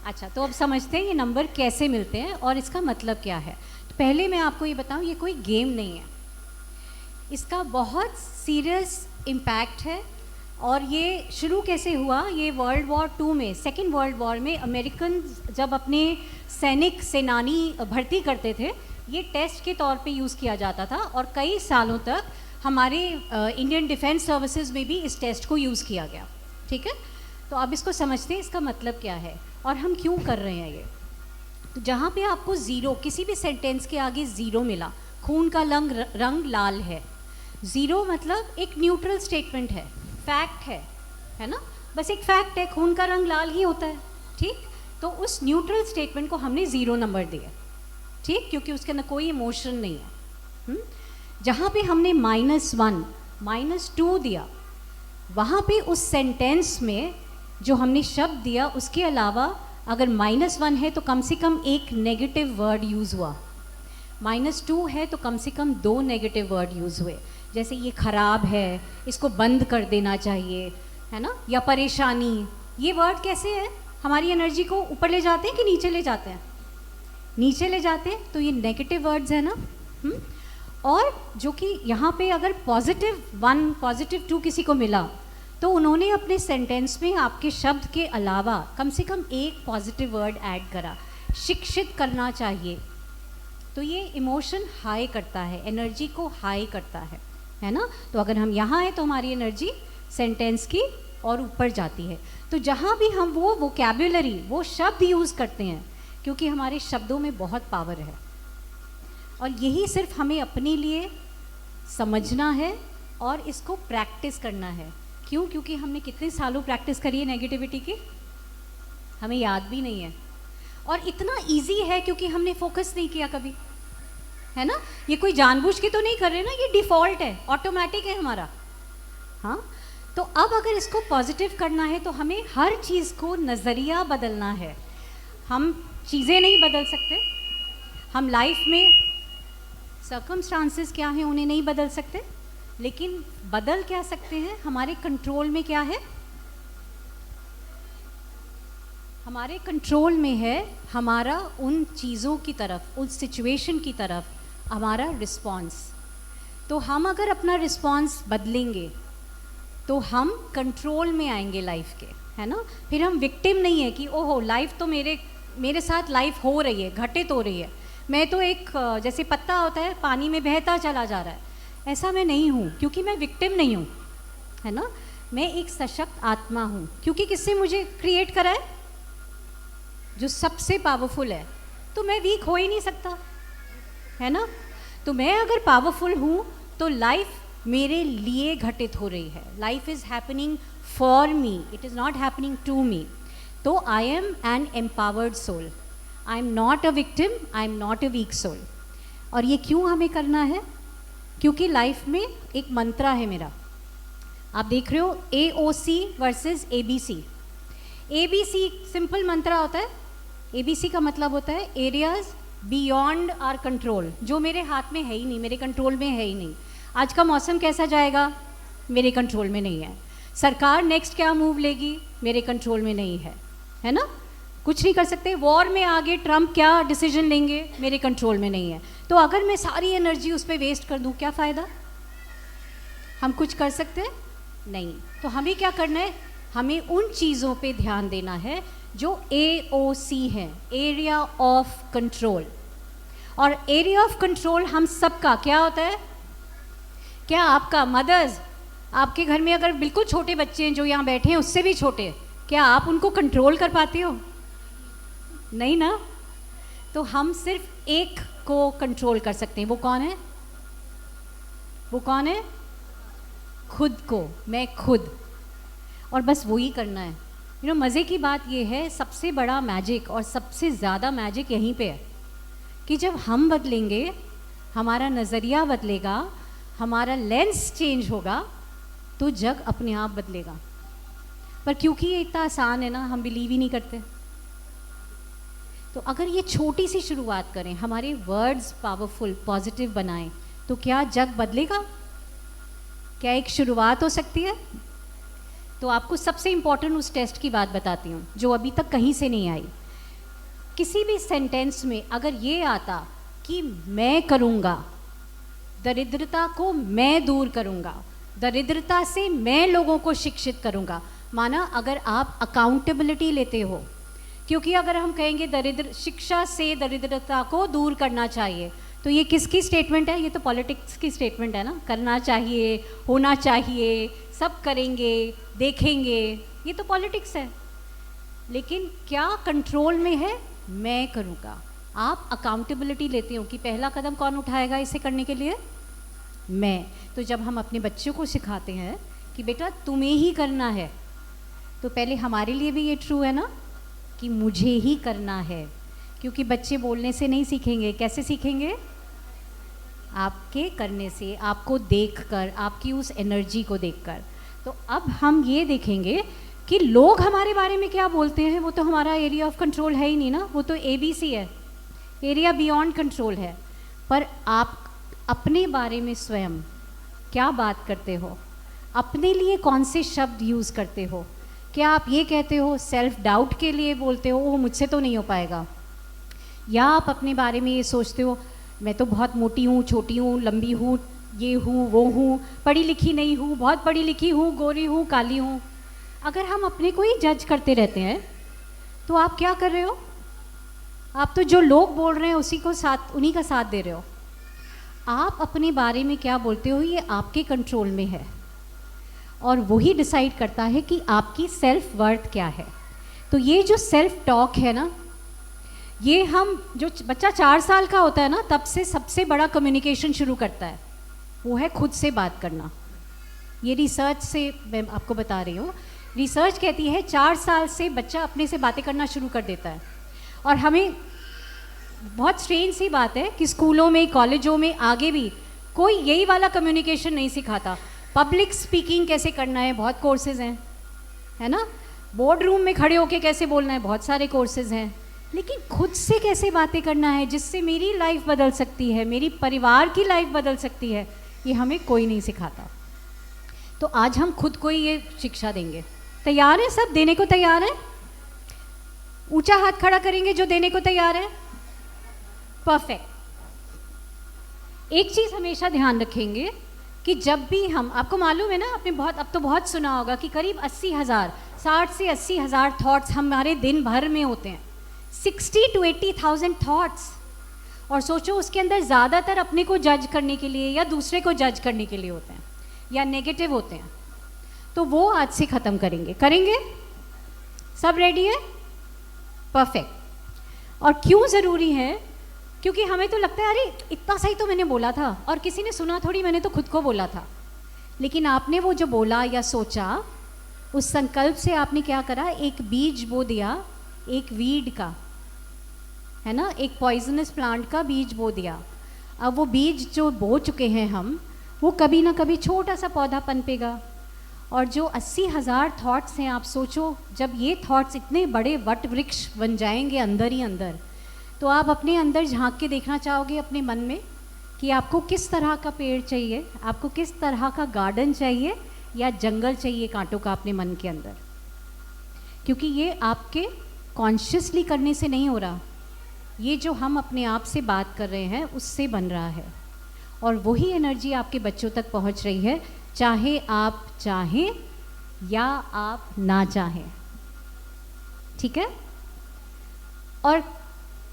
Speaker 4: अच्छा तो अब समझते हैं ये नंबर कैसे मिलते हैं और इसका मतलब क्या है। तो पहले मैं आपको ये बताऊं, ये कोई गेम नहीं है। इसका बहुत सीरियस इम्पैक्ट है। और ये शुरू कैसे हुआ, ये वर्ल्ड वॉर 2 में, सेकेंड वर्ल्ड वॉर में अमेरिकन जब अपने सैनिक सेनानी भर्ती करते थे, ये टेस्ट के तौर पे यूज़ किया जाता था और कई सालों तक हमारे इंडियन डिफेंस सर्विसेज में भी इस टेस्ट को यूज़ किया गया। ठीक है, तो अब इसको समझते हैं इसका मतलब क्या है और हम क्यों कर रहे हैं ये। तो जहाँ पे आपको ज़ीरो, किसी भी सेंटेंस के आगे ज़ीरो मिला, खून का रंग लाल है, ज़ीरो मतलब एक न्यूट्रल स्टेटमेंट है, फैक्ट है ना, बस एक फैक्ट है, खून का रंग लाल ही होता है। ठीक, तो उस न्यूट्रल स्टेटमेंट को हमने ज़ीरो नंबर दिया। ठीक, क्योंकि उसके अंदर कोई इमोशन नहीं है। जहाँ पे हमने -1, -2 दिया, वहाँ पे उस सेंटेंस में जो हमने शब्द दिया उसके अलावा अगर -1 है तो कम से कम एक नेगेटिव वर्ड यूज़ हुआ, -2 है तो कम से कम 2 नेगेटिव वर्ड यूज़ हुए, जैसे ये ख़राब है, इसको बंद कर देना चाहिए, है ना, या परेशानी। ये वर्ड कैसे है, हमारी एनर्जी को ऊपर ले जाते हैं कि नीचे ले जाते हैं? नीचे ले जाते हैं, तो ये नेगेटिव वर्ड्स है ना। और जो कि यहाँ पे अगर +1, +2 किसी को मिला तो उन्होंने अपने सेंटेंस में आपके शब्द के अलावा कम से कम एक पॉजिटिव वर्ड ऐड करा, शिक्षित करना चाहिए। तो ये इमोशन हाई करता है, एनर्जी को हाई करता है ना। तो अगर हम यहाँ हैं तो हमारी एनर्जी सेंटेंस की और ऊपर जाती है। तो जहाँ भी हम वो वोकैब्युलरी, वो शब्द यूज़ करते हैं, क्योंकि हमारे शब्दों में बहुत पावर है और यही सिर्फ हमें अपने लिए समझना है और इसको प्रैक्टिस करना है। क्यों? क्योंकि हमने कितने सालों प्रैक्टिस करी है नेगेटिविटी की, हमें याद भी नहीं है। और इतना इजी है क्योंकि हमने फोकस नहीं किया कभी, है ना। ये कोई जानबूझ के तो नहीं कर रहे ना, ये डिफ़ॉल्ट है, ऑटोमेटिक है हमारा। हाँ, तो अब अगर इसको पॉजिटिव करना है तो हमें हर चीज़ को नज़रिया बदलना है। हम चीज़ें नहीं बदल सकते, हम लाइफ में सर्कमस्टांसेस क्या हैं उन्हें नहीं बदल सकते, लेकिन बदल क्या सकते हैं, हमारे कंट्रोल में क्या है, हमारे कंट्रोल में है हमारा उन चीज़ों की तरफ, उस सिचुएशन की तरफ हमारा रिस्पॉन्स। तो हम अगर अपना रिस्पॉन्स बदलेंगे तो हम कंट्रोल में आएंगे लाइफ के, है ना। फिर हम विक्टिम नहीं है कि ओहो लाइफ तो मेरे साथ लाइफ हो रही है, घटित हो रही है, मैं तो एक जैसे पत्ता होता है पानी में बहता चला जा रहा है, ऐसा मैं नहीं हूँ, क्योंकि मैं विक्टिम नहीं हूँ, है ना। मैं एक सशक्त आत्मा हूँ, क्योंकि किससे मुझे क्रिएट करा है, जो सबसे पावरफुल है। तो मैं वीक हो ही नहीं सकता, है ना। तो मैं अगर पावरफुल हूँ तो लाइफ मेरे लिए घटित हो रही है, life is happening for me, it is not happening to me. तो I am an empowered soul, I am not a victim, I am not a weak soul. और ये क्यों हमें करना है? क्योंकि लाइफ में एक मंत्रा है मेरा, आप देख रहे हो AOC versus ABC। ABC simple मंत्रा होता है, ABC का मतलब होता है एरियाज बियॉन्ड आर कंट्रोल, जो मेरे हाथ में है ही नहीं, मेरे कंट्रोल में है ही नहीं। आज का मौसम कैसा जाएगा, मेरे कंट्रोल में नहीं है। सरकार नेक्स्ट क्या मूव लेगी, मेरे कंट्रोल में नहीं है ना, कुछ नहीं कर सकते। वॉर में आगे ट्रम्प क्या डिसीजन लेंगे, मेरे कंट्रोल में नहीं है। तो अगर मैं सारी एनर्जी उस पर वेस्ट कर दूं, क्या फ़ायदा? हम कुछ कर सकते हैं नहीं। तो हमें क्या करना है, हमें उन चीज़ों पे ध्यान देना है जो AOC है, एरिया ऑफ कंट्रोल। और एरिया ऑफ कंट्रोल हम सबका क्या होता है? क्या आपका मदर्स, आपके घर में अगर बिल्कुल छोटे बच्चे हैं जो यहाँ बैठे हैं, उससे भी छोटे, क्या आप उनको कंट्रोल कर पाते हो? नहीं ना। तो हम सिर्फ एक को कंट्रोल कर सकते हैं, वो कौन है? वो कौन है? खुद को, मैं खुद। और बस वो ही करना है। मज़े की बात ये है, सबसे बड़ा मैजिक और सबसे ज़्यादा मैजिक यहीं पे है कि जब हम बदलेंगे, हमारा नज़रिया बदलेगा, हमारा लेंस चेंज होगा, तो जग अपने आप बदलेगा। पर क्योंकि ये इतना आसान है ना, हम बिलीव ही नहीं करते। तो अगर ये छोटी सी शुरुआत करें, हमारे वर्ड्स पावरफुल पॉजिटिव बनाएं, तो क्या जग बदलेगा? क्या एक शुरुआत हो सकती है? तो आपको सबसे इम्पॉर्टेंट उस टेस्ट की बात बताती हूँ जो अभी तक कहीं से नहीं आई। किसी भी सेंटेंस में अगर ये आता कि मैं करूँगा, दरिद्रता को मैं दूर करूँगा, दरिद्रता से मैं लोगों को शिक्षित करूँगा। माना अगर आप अकाउंटेबिलिटी लेते हो, क्योंकि अगर हम कहेंगे शिक्षा से दरिद्रता को दूर करना चाहिए, तो ये किसकी स्टेटमेंट है? ये तो पॉलिटिक्स की स्टेटमेंट है ना। करना चाहिए, होना चाहिए, सब करेंगे, देखेंगे, ये तो पॉलिटिक्स है। लेकिन क्या कंट्रोल में है? मैं करूँगा। आप अकाउंटेबिलिटी लेते हो कि पहला कदम कौन उठाएगा इसे करने के लिए? मैं। तो जब हम अपने बच्चों को सिखाते हैं कि बेटा तुम्हें ही करना है, तो पहले हमारे लिए भी ये ट्रू है ना कि मुझे ही करना है, क्योंकि बच्चे बोलने से नहीं सीखेंगे। कैसे सीखेंगे? आपके करने से, आपको देखकर, आपकी उस एनर्जी को देखकर। तो अब हम ये देखेंगे कि लोग हमारे बारे में क्या बोलते हैं, वो तो हमारा एरिया ऑफ कंट्रोल है ही नहीं ना, वो तो ABC है, एरिया बियॉन्ड कंट्रोल है। पर आप अपने बारे में स्वयं क्या बात करते हो? अपने लिए कौन से शब्द यूज़ करते हो? क्या आप ये कहते हो, सेल्फ डाउट के लिए बोलते हो वो मुझसे तो नहीं हो पाएगा, या आप अपने बारे में ये सोचते हो मैं तो बहुत मोटी हूँ, छोटी हूँ, लंबी हूँ, ये हूँ, वो हूँ, पढ़ी लिखी नहीं हूँ, बहुत पढ़ी लिखी हूँ, गोरी हूँ, काली हूँ। अगर हम अपने को ही जज करते रहते हैं तो आप क्या कर रहे हो? आप तो जो लोग बोल रहे हैं उन्हीं का साथ दे रहे हो। आप अपने बारे में क्या बोलते हो ये आपके कंट्रोल में है, और वही डिसाइड करता है कि आपकी सेल्फ वर्थ क्या है। तो ये जो सेल्फ टॉक है ना, ये हम जो बच्चा 4 साल का होता है ना, तब से सबसे बड़ा कम्युनिकेशन शुरू करता है, वो है खुद से बात करना। ये रिसर्च से मैं आपको बता रही हूँ, रिसर्च कहती है 4 साल से बच्चा अपने से बातें करना शुरू कर देता है। और हमें बहुत स्ट्रेंज सी बात है कि स्कूलों में, कॉलेजों में, आगे भी कोई यही वाला कम्युनिकेशन नहीं सिखाता। पब्लिक स्पीकिंग कैसे करना है, बहुत कोर्सेज हैं, है ना। बोर्ड रूम में खड़े होके कैसे बोलना है, बहुत सारे कोर्सेज हैं। लेकिन खुद से कैसे बातें करना है जिससे मेरी लाइफ बदल सकती है, मेरी परिवार की लाइफ बदल सकती है, ये हमें कोई नहीं सिखाता। तो आज हम खुद को ही ये शिक्षा देंगे। तैयार है सब? देने को तैयार है? ऊंचा हाथ खड़ा करेंगे जो देने को तैयार है। परफेक्ट। एक चीज़ हमेशा ध्यान रखेंगे कि जब भी हम, आपको मालूम है ना, आपने अब तो बहुत सुना होगा कि करीब 60,000, 60 से 80,000 थॉट्स हमारे दिन भर में होते हैं। 60 to 80,000 थॉट्स। और सोचो उसके अंदर ज़्यादातर अपने को जज करने के लिए या दूसरे को जज करने के लिए होते हैं, या नेगेटिव होते हैं। तो वो आज से ख़त्म करेंगे। सब रेडी है? परफेक्ट। और क्यों ज़रूरी है? क्योंकि हमें तो लगता है अरे इतना सही तो मैंने बोला था, और किसी ने सुना थोड़ी, मैंने तो खुद को बोला था। लेकिन आपने वो जो बोला या सोचा, उस संकल्प से आपने क्या करा? एक बीज बो दिया, एक वीड का, है ना, एक पॉइजनस प्लांट का बीज बो दिया। अब वो बीज जो बो चुके हैं हम, वो कभी ना कभी छोटा सा पौधा पनपेगा। और जो 80,000 थॉट्स हैं, आप सोचो जब ये थॉट्स इतने बड़े वट वृक्ष बन जाएंगे अंदर ही अंदर, तो आप अपने अंदर झांक के देखना चाहोगे अपने मन में कि आपको किस तरह का पेड़ चाहिए, आपको किस तरह का गार्डन चाहिए, या जंगल चाहिए कांटों का अपने मन के अंदर। क्योंकि ये आपके कॉन्शियसली करने से नहीं हो रहा, ये जो हम अपने आप से बात कर रहे हैं उससे बन रहा है। और वही एनर्जी आपके बच्चों तक पहुंच रही है, चाहे आप चाहें या आप ना चाहें। ठीक है? और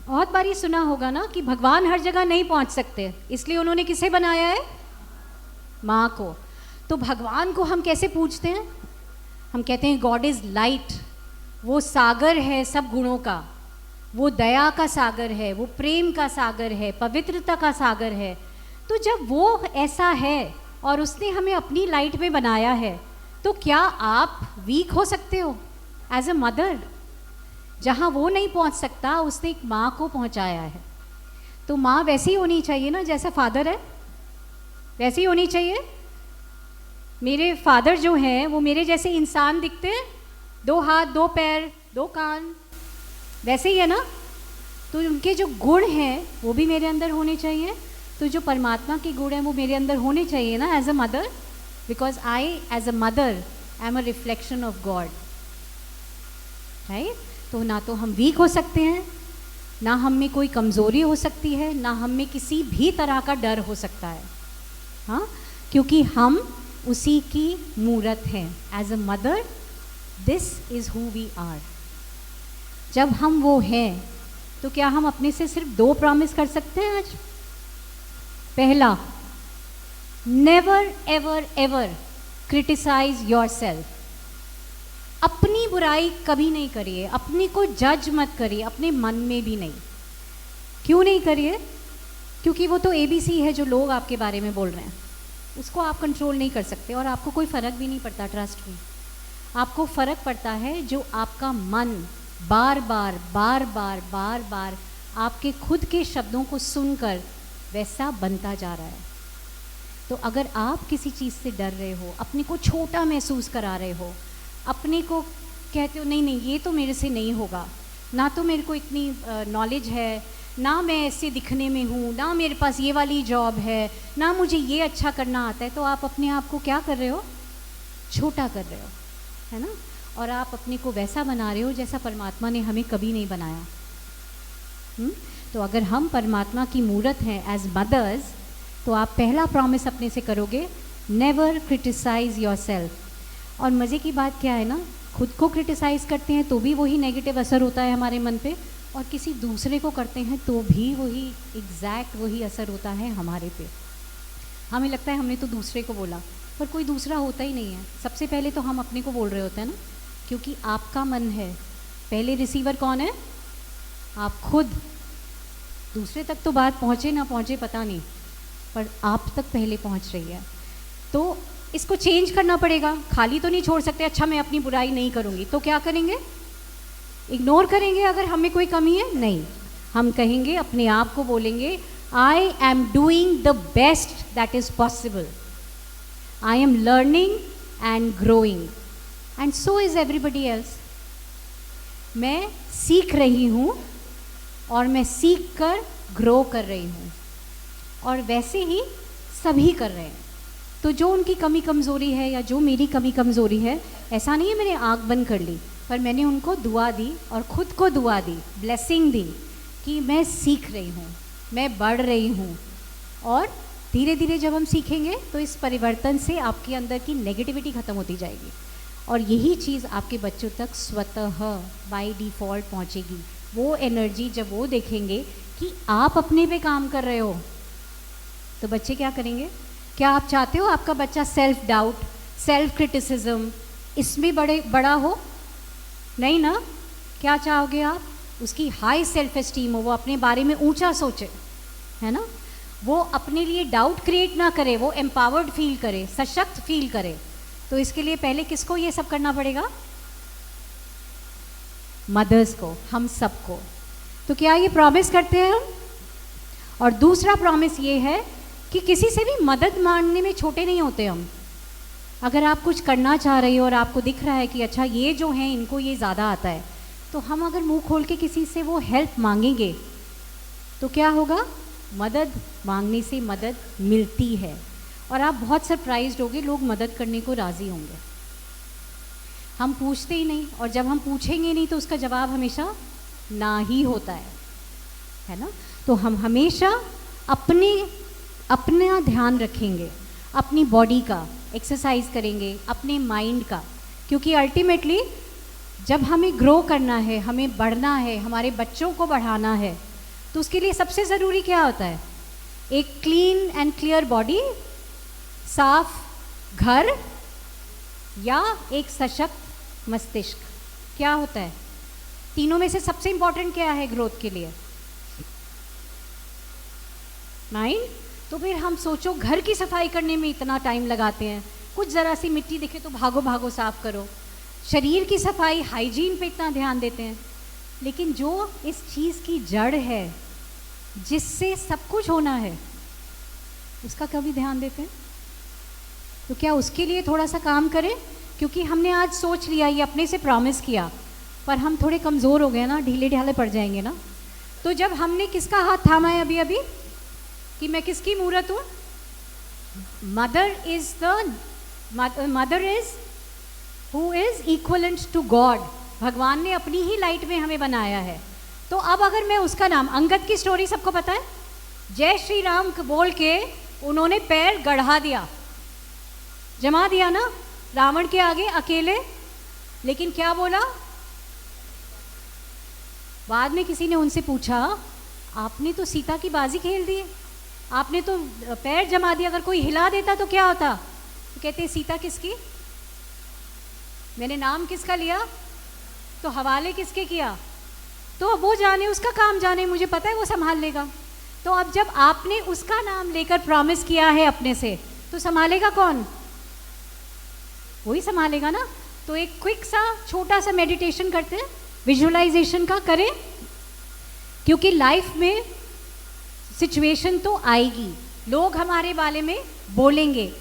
Speaker 4: बहुत बार ये सुना होगा ना कि भगवान हर जगह नहीं पहुंच सकते, इसलिए उन्होंने किसे बनाया है? माँ को। तो भगवान को हम कैसे पूछते हैं? हम कहते हैं गॉड इज़ लाइट, वो सागर है सब गुणों का, वो दया का सागर है, वो प्रेम का सागर है, पवित्रता का सागर है। तो जब वो ऐसा है और उसने हमें अपनी लाइट में बनाया है, तो क्या आप वीक हो सकते हो एज अ मदर? जहाँ वो नहीं पहुँच सकता, उसने एक माँ को पहुँचाया है। तो माँ वैसी ही होनी चाहिए ना, जैसा फादर है वैसी ही होनी चाहिए। मेरे फादर जो हैं वो मेरे जैसे इंसान दिखते हैं, 2 हाथ 2 पैर 2 कान, वैसे ही है ना। तो उनके जो गुण हैं वो भी मेरे अंदर होने चाहिए। तो जो परमात्मा के गुण हैं वो मेरे अंदर होने चाहिए ना as a mother, because I as a mother I am a reflection of God, right. तो ना तो हम वीक हो सकते हैं, ना हम में कोई कमज़ोरी हो सकती है, ना हम में किसी भी तरह का डर हो सकता है। हाँ, क्योंकि हम उसी की मूरत हैं। As a mother this is who we are. जब हम वो हैं तो क्या हम अपने से सिर्फ 2 प्रॉमिस कर सकते हैं आज? पहला, never ever ever criticise yourself. अपनी बुराई कभी नहीं करिए, अपने को जज मत करिए, अपने मन में भी नहीं। क्यों नहीं करिए? क्योंकि वो तो ABC है जो लोग आपके बारे में बोल रहे हैं, उसको आप कंट्रोल नहीं कर सकते और आपको कोई फ़र्क भी नहीं पड़ता। ट्रस्ट मी, आपको फ़र्क पड़ता है जो आपका मन बार बार बार बार बार बार आपके खुद के शब्दों को सुनकर वैसा बनता जा रहा है। तो अगर आप किसी चीज़ से डर रहे हो, अपने को छोटा महसूस करा रहे हो, अपने को कहते हो नहीं नहीं ये तो मेरे से नहीं होगा, ना तो मेरे को इतनी नॉलेज है, ना मैं ऐसे दिखने में हूँ, ना मेरे पास ये वाली जॉब है, ना मुझे ये अच्छा करना आता है, तो आप अपने आप को क्या कर रहे हो? छोटा कर रहे हो, है ना? और आप अपने को वैसा बना रहे हो जैसा परमात्मा ने हमें कभी नहीं बनाया। तो अगर हम परमात्मा की मूरत हैं एज मदर्स, तो आप पहला प्रॉमिस अपने से करोगे, नेवर क्रिटिसाइज योर सेल्फ। और मज़े की बात क्या है ना, खुद को क्रिटिसाइज़ करते हैं तो भी वही नेगेटिव असर होता है हमारे मन पे, और किसी दूसरे को करते हैं तो भी वही एग्जैक्ट वही असर होता है हमारे पे। हमें लगता है हमने तो दूसरे को बोला, पर कोई दूसरा होता ही नहीं है। सबसे पहले तो हम अपने को बोल रहे होते हैं ना, क्योंकि आपका मन है। पहले रिसीवर कौन है? आप खुद। दूसरे तक तो बात पहुँचे ना पहुँचे पता नहीं, पर आप तक पहले पहुँच रही है। तो इसको चेंज करना पड़ेगा। खाली तो नहीं छोड़ सकते, अच्छा मैं अपनी बुराई नहीं करूँगी, तो क्या करेंगे? इग्नोर करेंगे अगर हमें कोई कमी है? नहीं, हम कहेंगे, अपने आप को बोलेंगे, I am doing the best that is possible, I am learning and growing and so is everybody else. मैं सीख रही हूँ और मैं सीख कर ग्रो कर रही हूँ, और वैसे ही सभी कर रहे हैं। तो जो उनकी कमी कमज़ोरी है या जो मेरी कमी कमज़ोरी है, ऐसा नहीं है मैंने आँख बंद कर ली, पर मैंने उनको दुआ दी और ख़ुद को दुआ दी, ब्लेसिंग दी कि मैं सीख रही हूँ, मैं बढ़ रही हूँ। और धीरे धीरे जब हम सीखेंगे तो इस परिवर्तन से आपके अंदर की नेगेटिविटी ख़त्म होती जाएगी, और यही चीज़ आपके बच्चों तक स्वतः बाय डिफ़ॉल्ट पहुँचेगी। वो एनर्जी जब वो देखेंगे कि आप अपने पे काम कर रहे हो, तो बच्चे क्या करेंगे? क्या आप चाहते हो आपका बच्चा सेल्फ डाउट, सेल्फ क्रिटिसिज्म इसमें बड़ा हो? नहीं ना। क्या चाहोगे आप? उसकी हाई सेल्फ एस्टीम हो, वो अपने बारे में ऊंचा सोचे, है ना? वो अपने लिए डाउट क्रिएट ना करे, वो एम्पावर्ड फील करे, सशक्त फील करे। तो इसके लिए पहले किसको ये सब करना पड़ेगा? मदर्स को, हम सबको। तो क्या ये प्रॉमिस करते हैं हम? और दूसरा प्रॉमिस ये है कि किसी से भी मदद मांगने में छोटे नहीं होते हम। अगर आप कुछ करना चाह रही हो और आपको दिख रहा है कि अच्छा ये जो हैं इनको ये ज़्यादा आता है, तो हम अगर मुंह खोल के किसी से वो हेल्प मांगेंगे तो क्या होगा? मदद मांगने से मदद मिलती है, और आप बहुत सरप्राइज्ड होगे, लोग मदद करने को राज़ी होंगे। हम पूछते ही नहीं, और जब हम पूछेंगे नहीं तो उसका जवाब हमेशा ना ही होता है ना? तो हम हमेशा अपना ध्यान रखेंगे, अपनी बॉडी का एक्सरसाइज करेंगे, अपने माइंड का, क्योंकि अल्टीमेटली जब हमें ग्रो करना है, हमें बढ़ना है, हमारे बच्चों को बढ़ाना है, तो उसके लिए सबसे ज़रूरी क्या होता है? एक क्लीन एंड क्लियर बॉडी, साफ घर, या एक सशक्त मस्तिष्क। क्या होता है? तीनों में से सबसे इंपॉर्टेंट क्या है ग्रोथ के लिए? माइंड। तो फिर हम सोचो, घर की सफाई करने में इतना टाइम लगाते हैं, कुछ ज़रा सी मिट्टी दिखे तो भागो भागो साफ करो। शरीर की सफाई, हाइजीन पे इतना ध्यान देते हैं, लेकिन जो इस चीज़ की जड़ है, जिससे सब कुछ होना है, उसका कभी ध्यान देते हैं? तो क्या उसके लिए थोड़ा सा काम करें? क्योंकि हमने आज सोच लिया, ये अपने से प्रॉमिस किया, पर हम थोड़े कमज़ोर हो गए ना, ढीले ढाले पड़ जाएंगे ना। तो जब हमने किसका हाथ थामा है अभी अभी कि मैं किसकी मूरत हूँ? Mother is who is equivalent to God. भगवान ने अपनी ही लाइट में हमें बनाया है। तो अब अगर मैं उसका नाम, अंगद की स्टोरी सबको पता है, जय श्री राम बोल के उन्होंने पैर गढ़ा दिया, जमा दिया ना रावण के आगे अकेले। लेकिन क्या बोला? बाद में किसी ने उनसे पूछा, आपने तो सीता की बाजी खेल दी, आपने तो पैर जमा दिया, अगर कोई हिला देता तो क्या होता? तो कहते सीता किसकी, मैंने नाम किसका लिया, तो हवाले किसके किया, तो वो जाने, उसका काम जाने, मुझे पता है वो संभाल लेगा। तो अब जब आपने उसका नाम लेकर प्रॉमिस किया है अपने से, तो संभालेगा कौन? वही संभालेगा ना। तो एक क्विक सा छोटा सा मेडिटेशन करते हैं, विजुअलाइजेशन का करें, क्योंकि लाइफ में सिचुएशन तो आएगी, लोग हमारे बारे में बोलेंगे,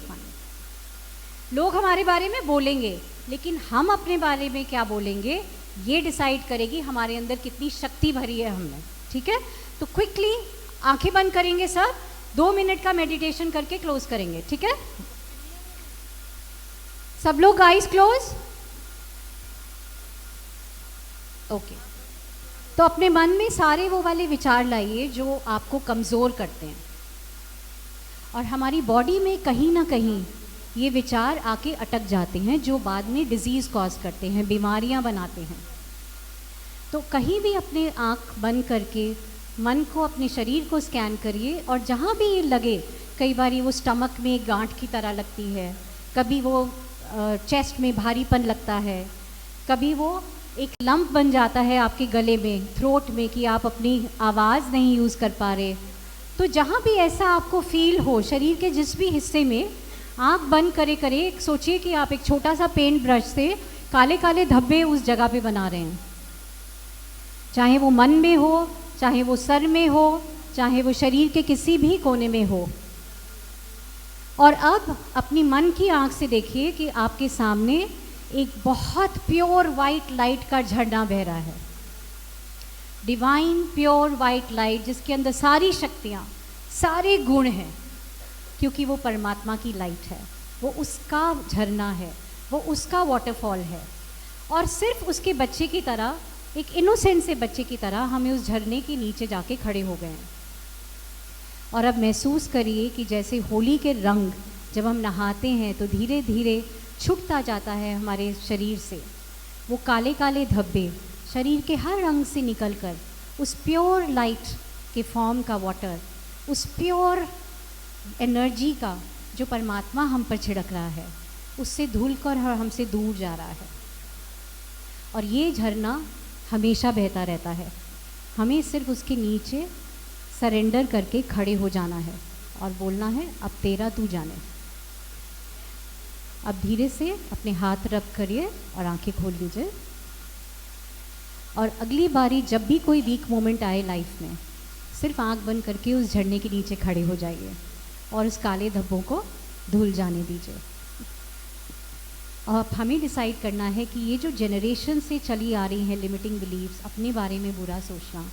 Speaker 4: लोग हमारे बारे में बोलेंगे, लेकिन हम अपने बारे में क्या बोलेंगे ये डिसाइड करेगी हमारे अंदर कितनी शक्ति भरी है हमने। ठीक है, तो क्विकली आंखें बंद करेंगे सब, 2 मिनट का मेडिटेशन करके क्लोज करेंगे। ठीक है, सब लोग आईज क्लोज। ओके, तो अपने मन में सारे वो वाले विचार लाइए जो आपको कमज़ोर करते हैं, और हमारी बॉडी में कहीं ना कहीं ये विचार आके अटक जाते हैं जो बाद में डिजीज़ कॉज करते हैं, बीमारियां बनाते हैं। तो कहीं भी अपने आँख बंद करके मन को, अपने शरीर को स्कैन करिए, और जहाँ भी ये लगे, कई बार वो स्टमक में एक गांठ की तरह लगती है, कभी वो चेस्ट में भारीपन लगता है, कभी वो एक लंप बन जाता है आपके गले में, थ्रोट में, कि आप अपनी आवाज़ नहीं यूज़ कर पा रहे। तो जहाँ भी ऐसा आपको फील हो, शरीर के जिस भी हिस्से में, आँख बंद करे करे सोचिए कि आप एक छोटा सा पेंट ब्रश से काले काले धब्बे उस जगह पे बना रहे हैं, चाहे वो मन में हो, चाहे वो सर में हो, चाहे वो शरीर के किसी भी कोने में हो। और अब अपनी मन की आँख से देखिए कि आपके सामने एक बहुत प्योर वाइट लाइट का झरना बह रहा है, डिवाइन प्योर वाइट लाइट, जिसके अंदर सारी शक्तियाँ, सारे गुण हैं, क्योंकि वो परमात्मा की लाइट है, वो उसका झरना है, वो उसका वाटरफॉल है। और सिर्फ उसके बच्चे की तरह, एक इनोसेंट से बच्चे की तरह हमें उस झरने के नीचे जाके खड़े हो गए हैं। और अब महसूस करिए कि जैसे होली के रंग जब हम नहाते हैं तो धीरे धीरे छूटता जाता है हमारे शरीर से, वो काले काले धब्बे शरीर के हर रंग से निकलकर उस प्योर लाइट के फॉर्म का वाटर, उस प्योर एनर्जी का जो परमात्मा हम पर छिड़क रहा है, उससे धुलकर हमसे दूर जा रहा है। और ये झरना हमेशा बहता रहता है, हमें सिर्फ उसके नीचे सरेंडर करके खड़े हो जाना है और बोलना है, अब तेरा तू जाने। अब धीरे से अपने हाथ रब करिए और आंखें खोल लीजिए। और अगली बारी जब भी कोई वीक मोमेंट आए लाइफ में, सिर्फ आंख बंद करके उस झरने के नीचे खड़े हो जाइए और उस काले धब्बों को धुल जाने दीजिए। अब हमें डिसाइड करना है कि ये जो जनरेशन से चली आ रही हैं लिमिटिंग बिलीव्स, अपने बारे में बुरा सोचना,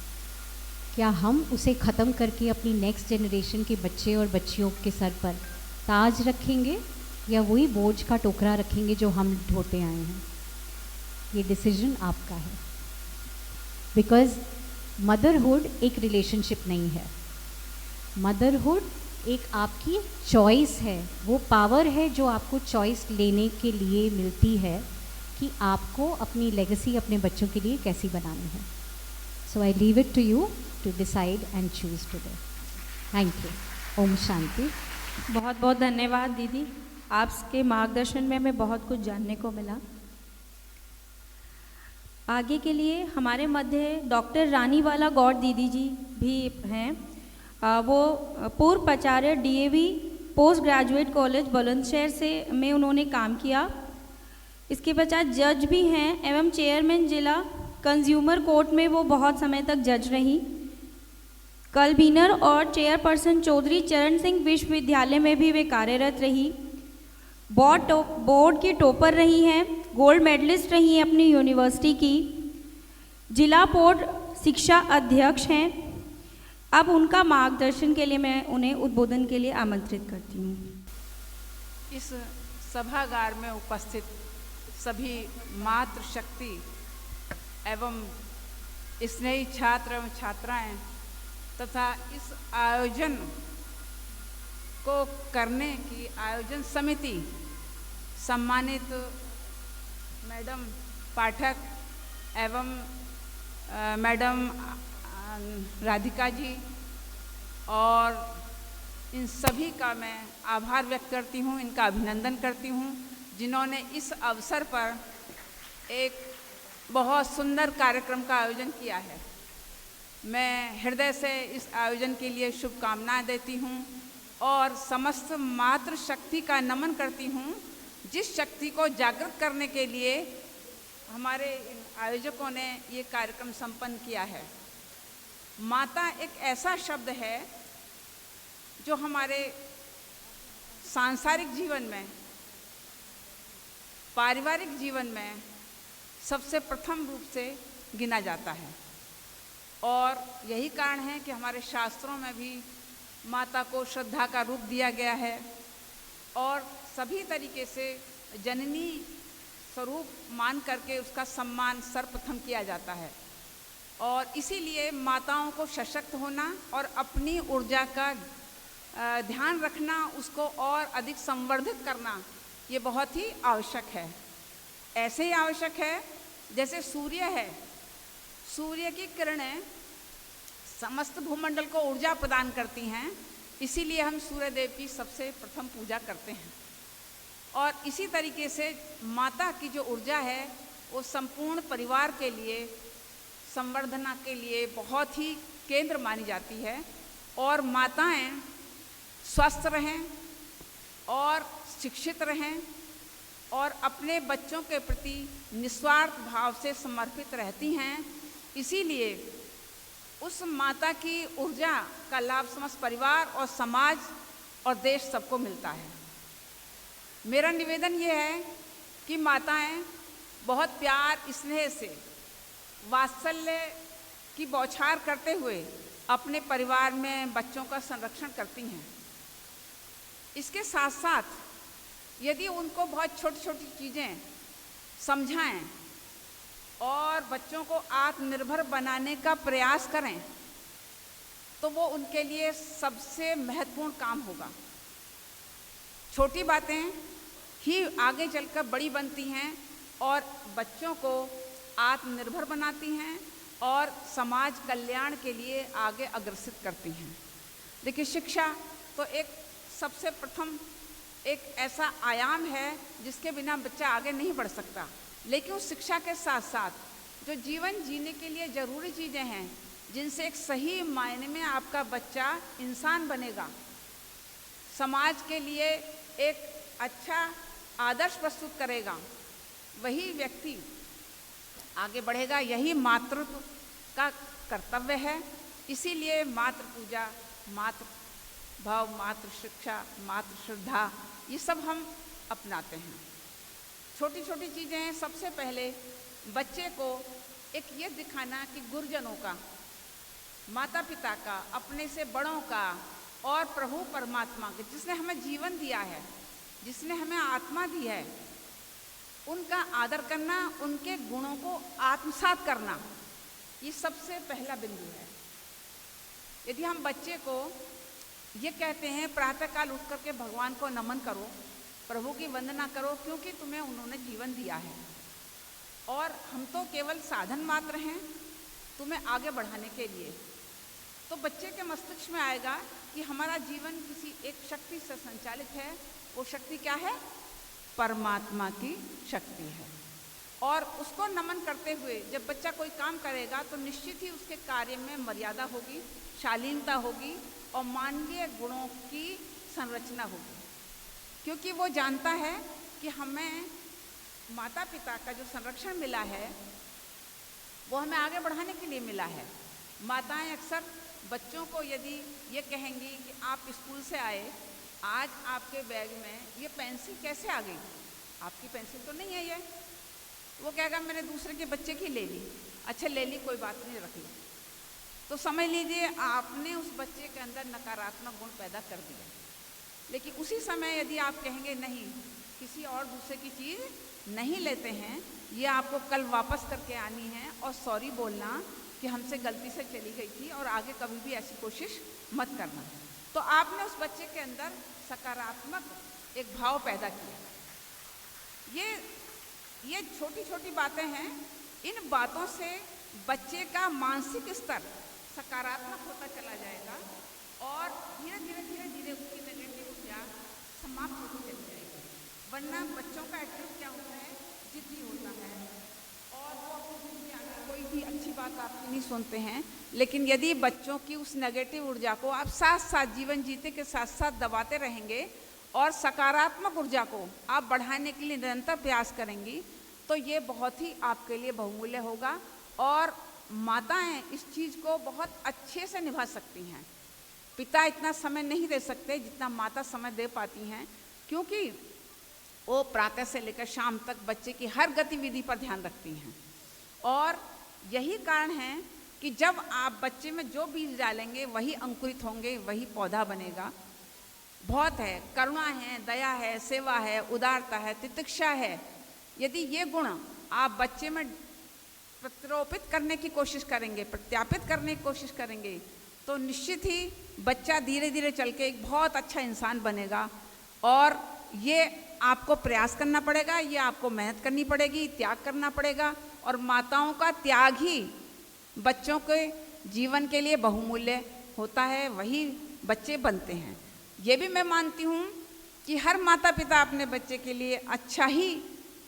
Speaker 4: क्या हम उसे ख़त्म करके अपनी नेक्स्ट जनरेशन के बच्चे और बच्चियों के सर पर ताज रखेंगे, या वही बोझ का टोकरा रखेंगे जो हम ढोते आए हैं? ये डिसीजन आपका है। बिकॉज़ मदरहुड एक रिलेशनशिप नहीं है, मदरहुड एक आपकी चॉइस है, वो पावर है जो आपको चॉइस लेने के लिए मिलती है कि आपको अपनी लेगेसी अपने बच्चों के लिए कैसी बनानी है। So I leave it to you to decide and choose today. Thank you. ओम शांति।
Speaker 1: बहुत बहुत धन्यवाद दीदी, आपके मार्गदर्शन में हमें बहुत कुछ जानने को मिला। आगे के लिए हमारे मध्य डॉक्टर रानीवाला गौड़ दीदी जी भी हैं। वो पूर्व प्राचार्य DAV post graduate college Bulandshahr से में उन्होंने काम किया। इसके पश्चात जज भी हैं एवं चेयरमैन जिला कंज्यूमर कोर्ट में वो बहुत समय तक जज रही। कन्वीनर और चेयरपर्सन चौधरी चरण सिंह विश्वविद्यालय में भी वे कार्यरत रही। बोर्ड की टॉपर रही हैं, गोल्ड मेडलिस्ट रही हैं अपनी यूनिवर्सिटी की, जिला बोर्ड शिक्षा अध्यक्ष हैं। अब उनका मार्गदर्शन के लिए मैं उन्हें उद्बोधन के लिए आमंत्रित करती हूँ।
Speaker 12: इस सभागार में उपस्थित सभी मातृशक्ति एवं स्नेही छात्र एवं छात्राएं तथा इस आयोजन को करने की आयोजन समिति सम्मानित मैडम पाठक एवं मैडम राधिका जी और इन सभी का मैं आभार व्यक्त करती हूँ, इनका अभिनंदन करती हूँ, जिन्होंने इस अवसर पर एक बहुत सुंदर कार्यक्रम का आयोजन किया है। मैं हृदय से इस आयोजन के लिए शुभकामनाएं देती हूँ और समस्त मातृशक्ति का नमन करती हूँ, जिस शक्ति को जागृत करने के लिए हमारे आयोजकों ने ये कार्यक्रम संपन्न किया है। माता एक ऐसा शब्द है जो हमारे सांसारिक जीवन में, पारिवारिक जीवन में सबसे प्रथम रूप से गिना जाता है और यही कारण है कि हमारे शास्त्रों में भी माता को श्रद्धा का रूप दिया गया है और सभी तरीके से जननी स्वरूप मान करके उसका सम्मान सर्वप्रथम किया जाता है। और इसीलिए माताओं को सशक्त होना और अपनी ऊर्जा का ध्यान रखना, उसको और अधिक संवर्धित करना, ये बहुत ही आवश्यक है। ऐसे ही आवश्यक है जैसे सूर्य है, सूर्य की किरणें समस्त भूमंडल को ऊर्जा प्रदान करती हैं, इसीलिए हम सूर्य देव की सबसे प्रथम पूजा करते हैं। और इसी तरीके से माता की जो ऊर्जा है वो संपूर्ण परिवार के लिए संवर्धना के लिए बहुत ही केंद्र मानी जाती है और माताएं स्वस्थ रहें और शिक्षित रहें और अपने बच्चों के प्रति निस्वार्थ भाव से समर्पित रहती हैं। इसीलिए उस माता की ऊर्जा का लाभ समस्त परिवार और समाज और देश सबको मिलता है। मेरा निवेदन ये है कि माताएं बहुत प्यार स्नेह से वात्सल्य की बौछार करते हुए अपने परिवार में बच्चों का संरक्षण करती हैं। इसके साथ साथ यदि उनको बहुत छोटी छोटी चीज़ें समझाएं और बच्चों को आत्मनिर्भर बनाने का प्रयास करें तो वो उनके लिए सबसे महत्वपूर्ण काम होगा। छोटी बातें ही आगे चलकर बड़ी बनती हैं और बच्चों को आत्मनिर्भर बनाती हैं और समाज कल्याण के लिए आगे अग्रसित करती हैं। देखिए, शिक्षा तो एक सबसे प्रथम एक ऐसा आयाम है जिसके बिना बच्चा आगे नहीं बढ़ सकता, लेकिन उस शिक्षा के साथ साथ जो जीवन जीने के लिए ज़रूरी चीज़ें हैं जिनसे एक सही मायने में आपका बच्चा इंसान बनेगा, समाज के लिए एक अच्छा आदर्श प्रस्तुत करेगा, वही व्यक्ति आगे बढ़ेगा। यही मातृत्व का कर्तव्य है। इसीलिए मातृ पूजा, मातृ भाव, मातृ शिक्षा, मातृ श्रद्धा, ये सब हम अपनाते हैं। छोटी छोटी चीज़ें, सबसे पहले बच्चे को एक ये दिखाना कि गुरुजनों का, माता पिता का, अपने से बड़ों का और प्रभु परमात्मा के, जिसने हमें जीवन दिया है, जिसने हमें आत्मा दी है, उनका आदर करना, उनके गुणों को आत्मसात करना, ये सबसे पहला बिंदु है। यदि हम बच्चे को ये कहते हैं प्रातःकाल उठ करके भगवान को नमन करो, प्रभु की वंदना करो, क्योंकि तुम्हें उन्होंने जीवन दिया है और हम तो केवल साधन मात्र हैं तुम्हें आगे बढ़ाने के लिए, तो बच्चे के मस्तिष्क में आएगा कि हमारा जीवन किसी एक शक्ति से संचालित है। वो शक्ति क्या है? परमात्मा की शक्ति है। और उसको नमन करते हुए जब बच्चा कोई काम करेगा तो निश्चित ही उसके कार्य में मर्यादा होगी, शालीनता होगी और मानवीय गुणों की संरचना होगी, क्योंकि वो जानता है कि हमें माता पिता का जो संरक्षण मिला है वो हमें आगे बढ़ाने के लिए मिला है। माताएं अक्सर बच्चों को यदि ये कहेंगी कि आप स्कूल से आए, आज आपके बैग में ये पेंसिल कैसे आ गई? आपकी पेंसिल तो नहीं है ये। वो कहेगा मैंने दूसरे के बच्चे की ले ली। अच्छा ले ली, कोई बात नहीं, रख ली। तो समझ लीजिए आपने उस बच्चे के अंदर नकारात्मक गुण पैदा कर दिया। लेकिन उसी समय यदि आप कहेंगे नहीं, किसी और दूसरे की चीज़ नहीं लेते हैं, ये आपको कल वापस करके आनी है और सॉरी बोलना कि हमसे गलती से चली गई थी और आगे कभी भी ऐसी कोशिश मत करना, तो आपने उस बच्चे के अंदर सकारात्मक एक भाव पैदा किया। ये छोटी छोटी बातें हैं। इन बातों से बच्चे का मानसिक स्तर सकारात्मक होता चला जाएगा और धीरे धीरे उसकी नेगेटिव ऊर्जा समाप्त होती चली जाएगी। वरना बच्चों का एटीट्यूड क्या होता है, जिद्दी होता है और वो अपनी दुनिया में कोई भी अच्छी बात आपकी नहीं सुनते हैं। लेकिन यदि बच्चों की उस नेगेटिव ऊर्जा को आप साथ साथ जीवन जीते के साथ साथ दबाते रहेंगे और सकारात्मक ऊर्जा को आप बढ़ाने के लिए निरंतर प्रयास करेंगी तो ये बहुत ही आपके लिए बहुमूल्य होगा और माताएं इस चीज़ को बहुत अच्छे से निभा सकती हैं। पिता इतना समय नहीं दे सकते जितना माता समय दे पाती हैं, क्योंकि वो प्रातः से लेकर शाम तक बच्चे की हर गतिविधि पर ध्यान रखती हैं। और यही कारण है कि जब आप बच्चे में जो बीज डालेंगे वही अंकुरित होंगे, वही पौधा बनेगा। बहुत है, करुणा है, दया है, सेवा है, उदारता है, तितिक्षा है। यदि ये गुण आप बच्चे में प्रत्यारोपित करने की कोशिश करेंगे, प्रत्यापित करने की कोशिश करेंगे, तो निश्चित ही बच्चा धीरे धीरे चल के एक बहुत अच्छा इंसान बनेगा। और ये आपको प्रयास करना पड़ेगा, ये आपको मेहनत करनी पड़ेगी, त्याग करना पड़ेगा। और माताओं का त्याग ही बच्चों के जीवन के लिए बहुमूल्य होता है, वही बच्चे बनते हैं। ये भी मैं मानती हूँ कि हर माता पिता अपने बच्चे के लिए अच्छा ही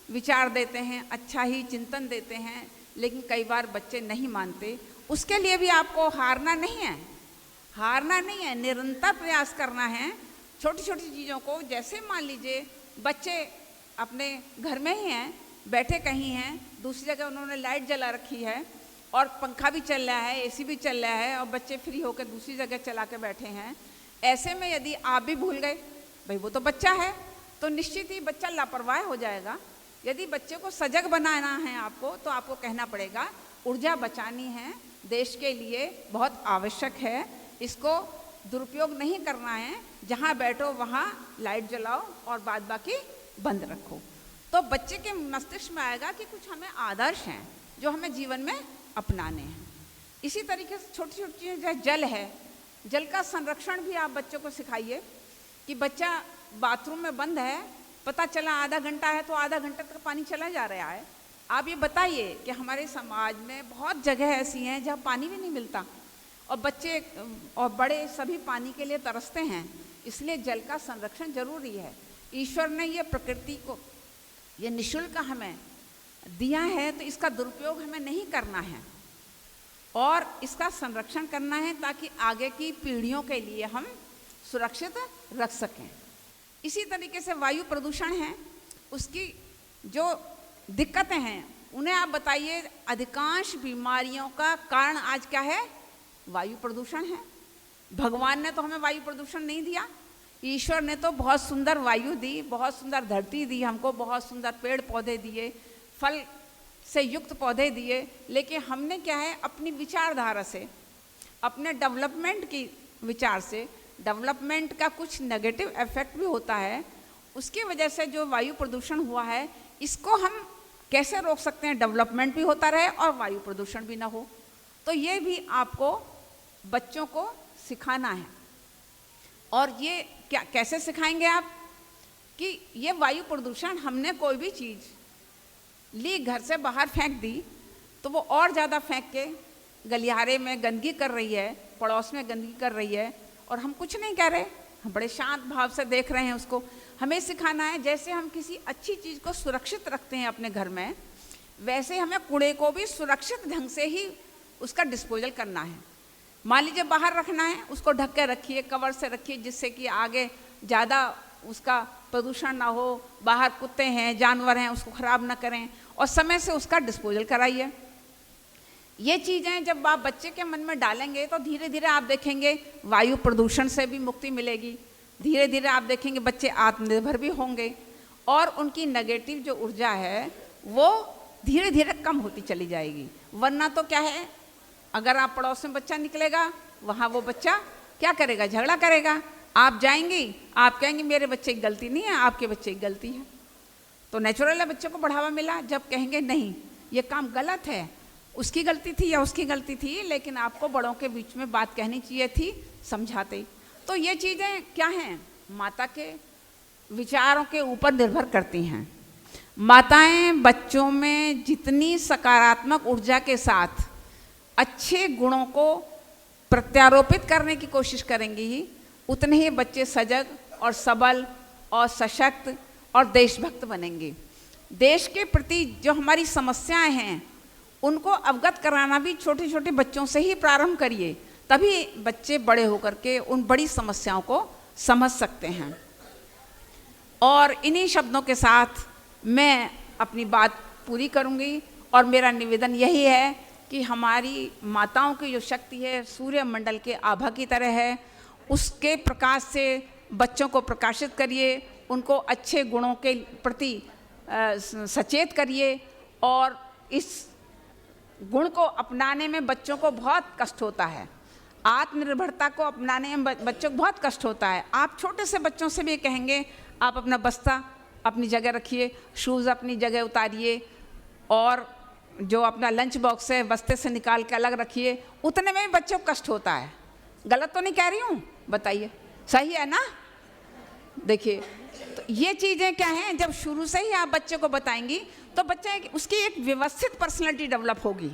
Speaker 12: विचार देते हैं, अच्छा ही चिंतन देते हैं, लेकिन कई बार बच्चे नहीं मानते। उसके लिए भी आपको हारना नहीं है, निरंतर प्रयास करना है। छोटी छोटी चीज़ों को, जैसे मान लीजिए बच्चे अपने घर में ही हैं, बैठे कहीं हैं, दूसरी जगह उन्होंने लाइट जला रखी है और पंखा भी चल रहा है, एसी भी चल रहा है और बच्चे फ्री होकर दूसरी जगह चला के बैठे हैं। ऐसे में यदि आप भी भूल गए, भाई वो तो बच्चा है, तो निश्चित ही बच्चा लापरवाह हो जाएगा। यदि बच्चे को सजग बनाना है आपको, तो आपको कहना पड़ेगा ऊर्जा बचानी है, देश के लिए बहुत आवश्यक है, इसको दुरुपयोग नहीं करना है। जहाँ बैठो वहाँ लाइट जलाओ और बाद बाकी बंद रखो। तो बच्चे के मस्तिष्क में आएगा कि कुछ हमें आदर्श हैं जो हमें जीवन में अपनाने हैं। इसी तरीके से छोटी छोटी चीज़ें, जैसे जल है, जल का संरक्षण भी आप बच्चों को सिखाइए कि बच्चा बाथरूम में बंद है, पता चला आधा घंटा है तो आधा घंटे तक पानी चला जा रहा है। आप ये बताइए कि हमारे समाज में बहुत जगह ऐसी हैं जहाँ पानी भी नहीं मिलता और बच्चे और बड़े सभी पानी के लिए तरसते हैं। इसलिए जल का संरक्षण जरूरी है। ईश्वर ने ये प्रकृति को ये निःशुल्क हमें दिया है, तो इसका दुरुपयोग हमें नहीं करना है और इसका संरक्षण करना है ताकि आगे की पीढ़ियों के लिए हम सुरक्षित रख सकें। इसी तरीके से वायु प्रदूषण है, उसकी जो दिक्कतें हैं उन्हें आप बताइए। अधिकांश बीमारियों का कारण आज क्या है? वायु प्रदूषण है। भगवान ने तो हमें वायु प्रदूषण नहीं दिया, ईश्वर ने तो बहुत सुंदर वायु दी, बहुत सुंदर धरती दी हमको, बहुत सुंदर पेड़ पौधे दिए, फल से युक्त पौधे दिए। लेकिन हमने क्या है, अपनी विचारधारा से, अपने डेवलपमेंट की विचार से, डेवलपमेंट का कुछ नेगेटिव इफेक्ट भी होता है, उसकी वजह से जो वायु प्रदूषण हुआ है, इसको हम कैसे रोक सकते हैं? डेवलपमेंट भी होता रहे और वायु प्रदूषण भी ना हो। तो ये भी आपको बच्चों को सिखाना है। और ये क्या कैसे सिखाएंगे आप कि ये वायु प्रदूषण, हमने कोई भी चीज़ ली घर से बाहर फेंक दी तो वो और ज़्यादा फेंक के गलियारे में गंदगी कर रही है, पड़ोस में गंदगी कर रही है और हम कुछ नहीं कह रहे, हम बड़े शांत भाव से देख रहे हैं उसको। हमें सिखाना है जैसे हम किसी अच्छी चीज़ को सुरक्षित रखते हैं अपने घर में, वैसे हमें कूड़े को भी सुरक्षित ढंग से ही उसका डिस्पोजल करना है। मान लीजिए बाहर रखना है, उसको ढक के रखिए, कवर से रखिए, जिससे कि आगे ज़्यादा उसका प्रदूषण ना हो। बाहर कुत्ते हैं, जानवर हैं, उसको ख़राब ना करें और समय से उसका डिस्पोजल कराइए। ये चीज़ें जब आप बच्चे के मन में डालेंगे तो धीरे धीरे आप देखेंगे वायु प्रदूषण से भी मुक्ति मिलेगी। धीरे धीरे आप देखेंगे बच्चे आत्मनिर्भर भी होंगे और उनकी नेगेटिव जो ऊर्जा है वो धीरे धीरे कम होती चली जाएगी। वरना तो क्या है, अगर आप पड़ोस में बच्चा निकलेगा, वहाँ वो बच्चा क्या करेगा? झगड़ा करेगा। आप जाएंगी, आप कहेंगे मेरे बच्चे की गलती नहीं है, आपके बच्चे की गलती है। तो नेचुरल है, बच्चे को बढ़ावा मिला। जब कहेंगे नहीं ये काम गलत है, उसकी गलती थी या उसकी गलती थी, लेकिन आपको बड़ों के बीच में बात कहनी चाहिए थी, समझाते। तो ये चीज़ें क्या हैं, माता के विचारों के ऊपर निर्भर करती हैं। माताएं बच्चों में जितनी सकारात्मक ऊर्जा के साथ अच्छे गुणों को प्रत्यारोपित करने की कोशिश करेंगी, उतने ही बच्चे सजग और सबल और सशक्त और देशभक्त बनेंगे। देश के प्रति जो हमारी समस्याएं हैं उनको अवगत कराना भी छोटे छोटे बच्चों से ही प्रारंभ करिए, तभी बच्चे बड़े होकर के उन बड़ी समस्याओं को समझ सकते हैं। और इन्हीं शब्दों के साथ मैं अपनी बात पूरी करूंगी और मेरा निवेदन यही है कि हमारी माताओं की जो शक्ति है सूर्य मंडल के आभा की तरह है, उसके प्रकाश से बच्चों को प्रकाशित करिए, उनको अच्छे गुणों के प्रति सचेत करिए। और इस गुण को अपनाने में बच्चों को बहुत कष्ट होता है, आत्मनिर्भरता को अपनाने में बच्चों को बहुत कष्ट होता है। आप छोटे से बच्चों से भी कहेंगे आप अपना बस्ता अपनी जगह रखिए, शूज़ अपनी जगह उतारिए और जो अपना लंच बॉक्स है बस्ते से निकाल के अलग रखिए, उतने में भी बच्चों को कष्ट होता है। गलत तो नहीं कह रही हूँ? बताइए, सही है ना? देखिए, तो ये चीज़ें क्या हैं, जब शुरू से ही आप बच्चे को बताएंगी तो बच्चे उसकी एक व्यवस्थित पर्सनैलिटी डेवलप होगी,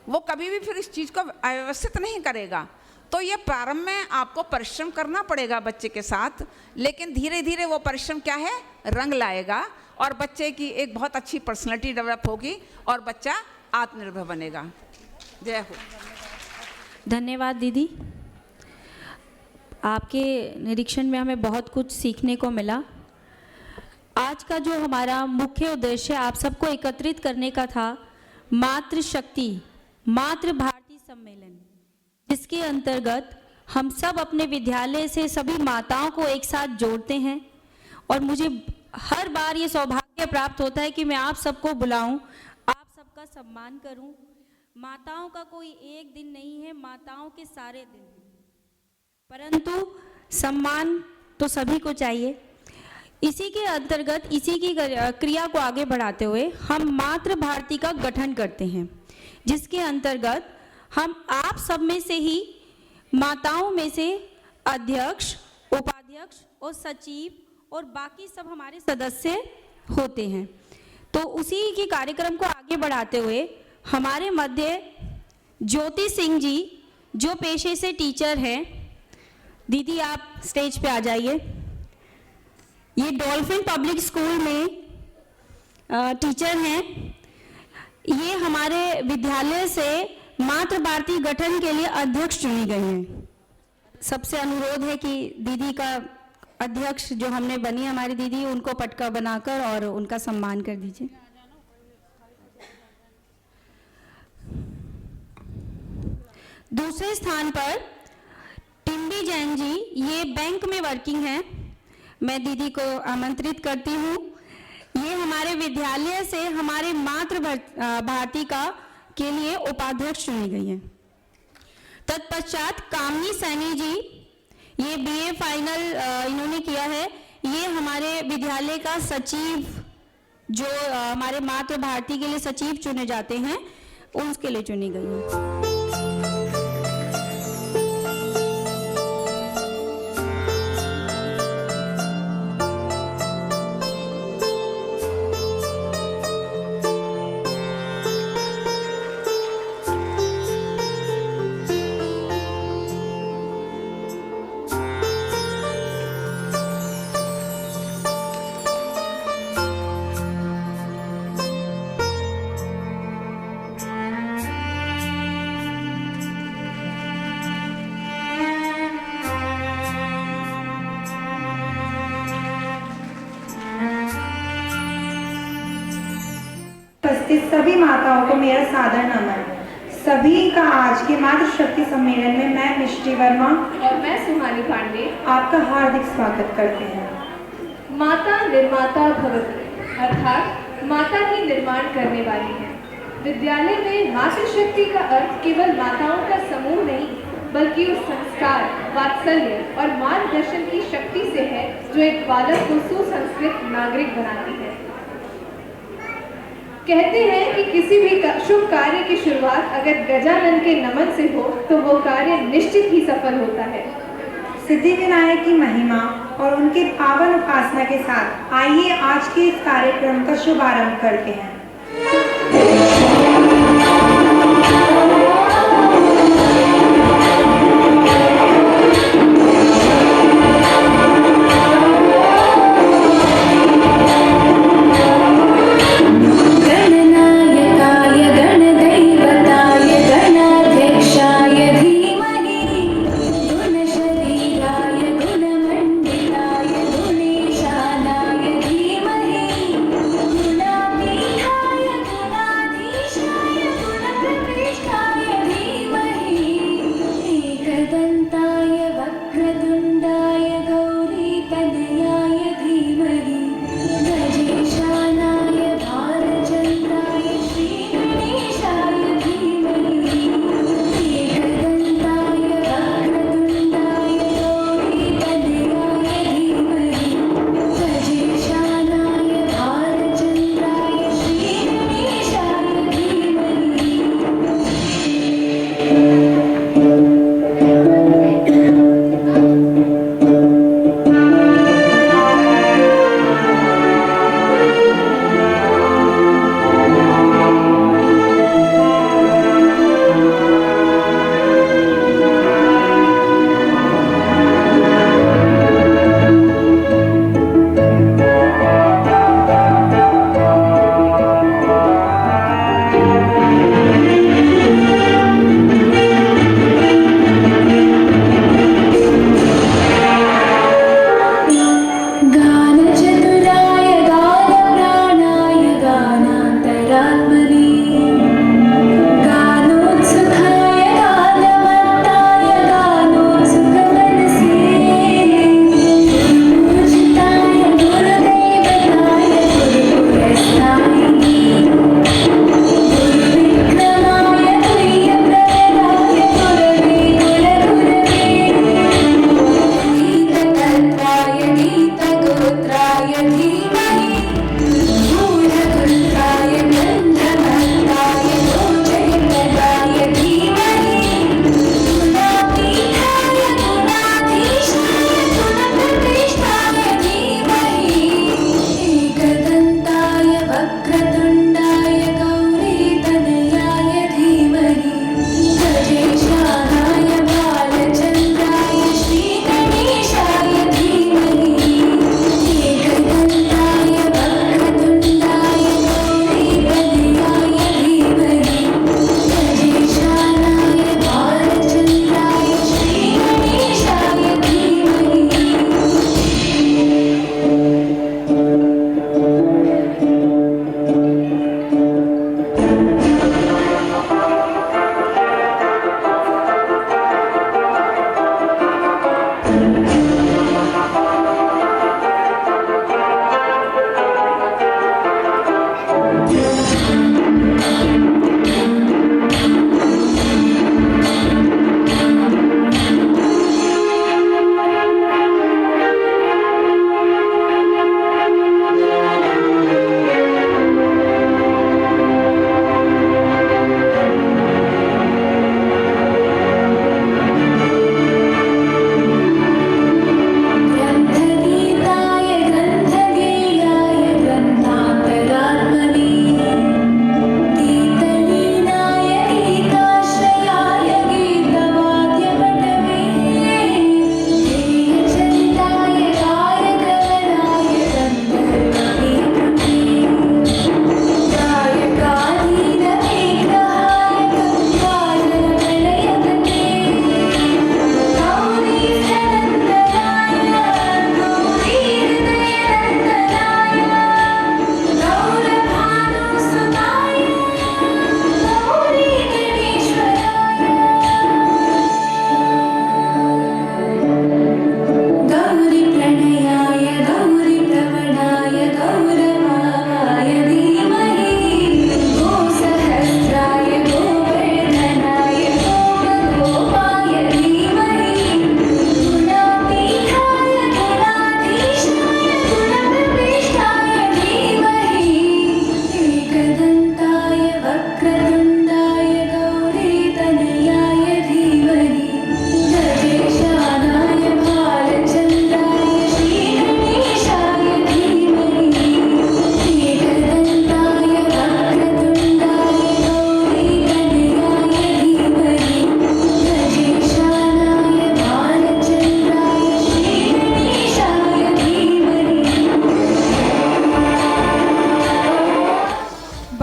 Speaker 12: वो कभी भी फिर इस चीज़ को अव्यवस्थित नहीं करेगा। तो ये प्रारंभ में आपको परिश्रम करना पड़ेगा बच्चे के साथ, लेकिन धीरे धीरे वो परिश्रम क्या है, रंग लाएगा और बच्चे की एक बहुत अच्छी पर्सनैलिटी डेवलप होगी और बच्चा आत्मनिर्भर बनेगा। जय हो।
Speaker 1: धन्यवाद दीदी, आपके निरीक्षण में हमें बहुत कुछ सीखने को मिला। आज का जो हमारा मुख्य उद्देश्य आप सबको एकत्रित करने का था, मातृशक्ति मातृ भारती सम्मेलन, जिसके अंतर्गत हम सब अपने विद्यालय से सभी माताओं को एक साथ जोड़ते हैं। और मुझे हर बार ये सौभाग्य प्राप्त होता है कि मैं आप सबको बुलाऊं, आप सबका सम्मान करूं। माताओं का कोई एक दिन नहीं है, माताओं के सारे दिन हैं, परंतु सम्मान तो सभी को चाहिए। इसी के अंतर्गत इसी की क्रिया को आगे बढ़ाते हुए हम मातृ भारती का गठन करते हैं, जिसके अंतर्गत हम आप सब में से ही माताओं में से अध्यक्ष, उपाध्यक्ष और सचिव और बाकी सब हमारे सदस्य होते हैं। तो उसी के कार्यक्रम को आगे बढ़ाते हुए हमारे मध्य ज्योति सिंह जी, जो पेशे से टीचर हैं, दीदी आप स्टेज पे आ जाइए। ये डॉल्फिन पब्लिक स्कूल में टीचर हैं। ये हमारे विद्यालय से मातृ भारती गठन के लिए अध्यक्ष चुनी गई हैं। सबसे अनुरोध है कि दीदी का अध्यक्ष जो हमने बनी हमारी दीदी, उनको पटका बनाकर और उनका सम्मान कर दीजिए। दूसरे स्थान पर टिम्बी जैन जी, ये बैंक में वर्किंग हैं। मैं दीदी को आमंत्रित करती हूँ। ये हमारे विद्यालय से हमारे मातृ भारती का के लिए उपाध्यक्ष चुनी गई हैं। तत्पश्चात कामनी सैनी जी, ये बीए फाइनल इन्होंने किया है। ये हमारे विद्यालय का सचिव, जो हमारे मातृ भारती के लिए सचिव चुने जाते हैं, उसके लिए चुनी गई है।
Speaker 13: सभी माताओं को मेरा सादर नमन। सभी का आज के मातृशक्ति सम्मेलन में मैं मिष्टी वर्मा
Speaker 6: और मैं सुहानी पांडे
Speaker 13: आपका हार्दिक स्वागत करते हैं।
Speaker 6: माता निर्माता भवति, अर्थात माता ही निर्माण करने वाली है। विद्यालय में मातृशक्ति का अर्थ केवल माताओं का समूह नहीं, बल्कि उस संस्कार, वात्सल्य और मार्गदर्शन की शक्ति से है जो एक बालक को सुसंस्कृत नागरिक बनाती है। कहते हैं कि किसी भी शुभ कार्य की शुरुआत अगर गजानन के नमन से हो तो वो कार्य निश्चित ही सफल होता है।
Speaker 13: सिद्धिविनायक की महिमा और उनके पावन उपासना के साथ आइए आज के इस कार्यक्रम का शुभारंभ करते हैं।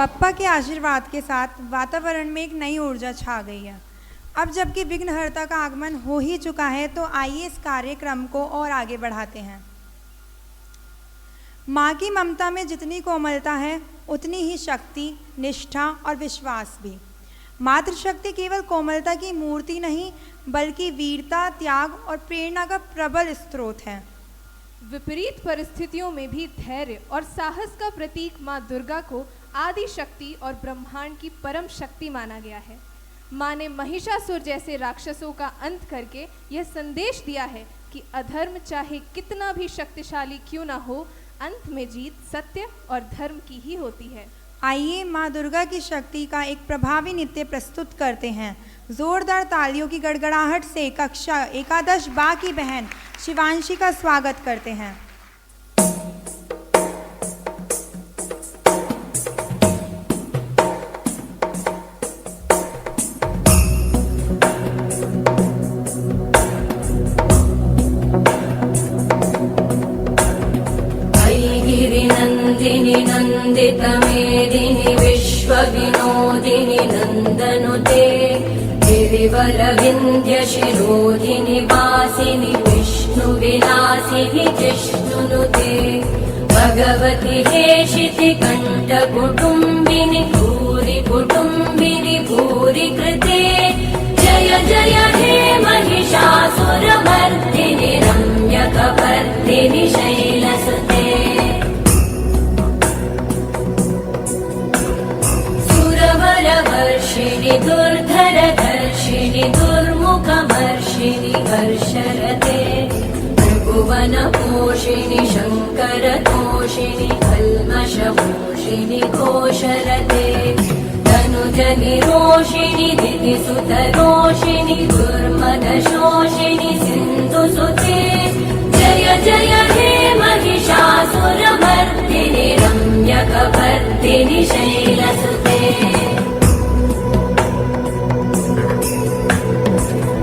Speaker 13: बप्पा के आशीर्वाद के साथ वातावरण में एक नई ऊर्जा छा गई है। अब जबकि विघ्नहर्ता का आगमन हो ही चुका है तो आइए इस कार्यक्रम को और आगे बढ़ाते हैं। माँ की ममता में जितनी कोमलता है उतनी ही शक्ति, निष्ठा और विश्वास भी। मातृशक्ति केवल कोमलता की मूर्ति नहीं बल्कि वीरता, त्याग और प्रेरणा का प्रबल स्रोत है।
Speaker 6: विपरीत परिस्थितियों में भी धैर्य और साहस का प्रतीक माँ दुर्गा को आदि शक्ति और ब्रह्मांड की परम शक्ति माना गया है। माँ ने महिषासुर जैसे राक्षसों का अंत करके यह संदेश दिया है कि अधर्म चाहे कितना भी शक्तिशाली क्यों ना हो, अंत में जीत सत्य और धर्म की ही होती है।
Speaker 13: आइए माँ दुर्गा की शक्ति का एक प्रभावी नृत्य प्रस्तुत करते हैं। जोरदार तालियों की गड़गड़ाहट से कक्षा एकादश बा की बहन शिवांशी का स्वागत करते हैं।
Speaker 14: गिरिनन्दिनि नन्दितमेदिनि विश्वविनोदिनि नन्दनुते गिरिवरविन्ध्यशिरोधिनि वासिनि विष्णुविलासिनि जिष्णुनुते भगवति हेशिति कण्ठकुटुम्बिनि भूरि कुटुम्बिनि भूरि कृते जय जय हे महिषासुरमर्दिनि रम्यकपर्दिनि शैलसुते सुरवरवर्षिणि दुर्धरधर्षिणि दुर्मुखमर्षिणि हर्षरते त्रिभुवनपोषिणि शङ्करतोषिणि कल्मषमोषिणि घोषरते धनुजनिरोषिणि दितिसुतरोषिणि दुर्मदशोषिणि सिन्धुसुते जय जय हे महिषासुरमर्दिनि रम्यकपर्दिनि शैलसुते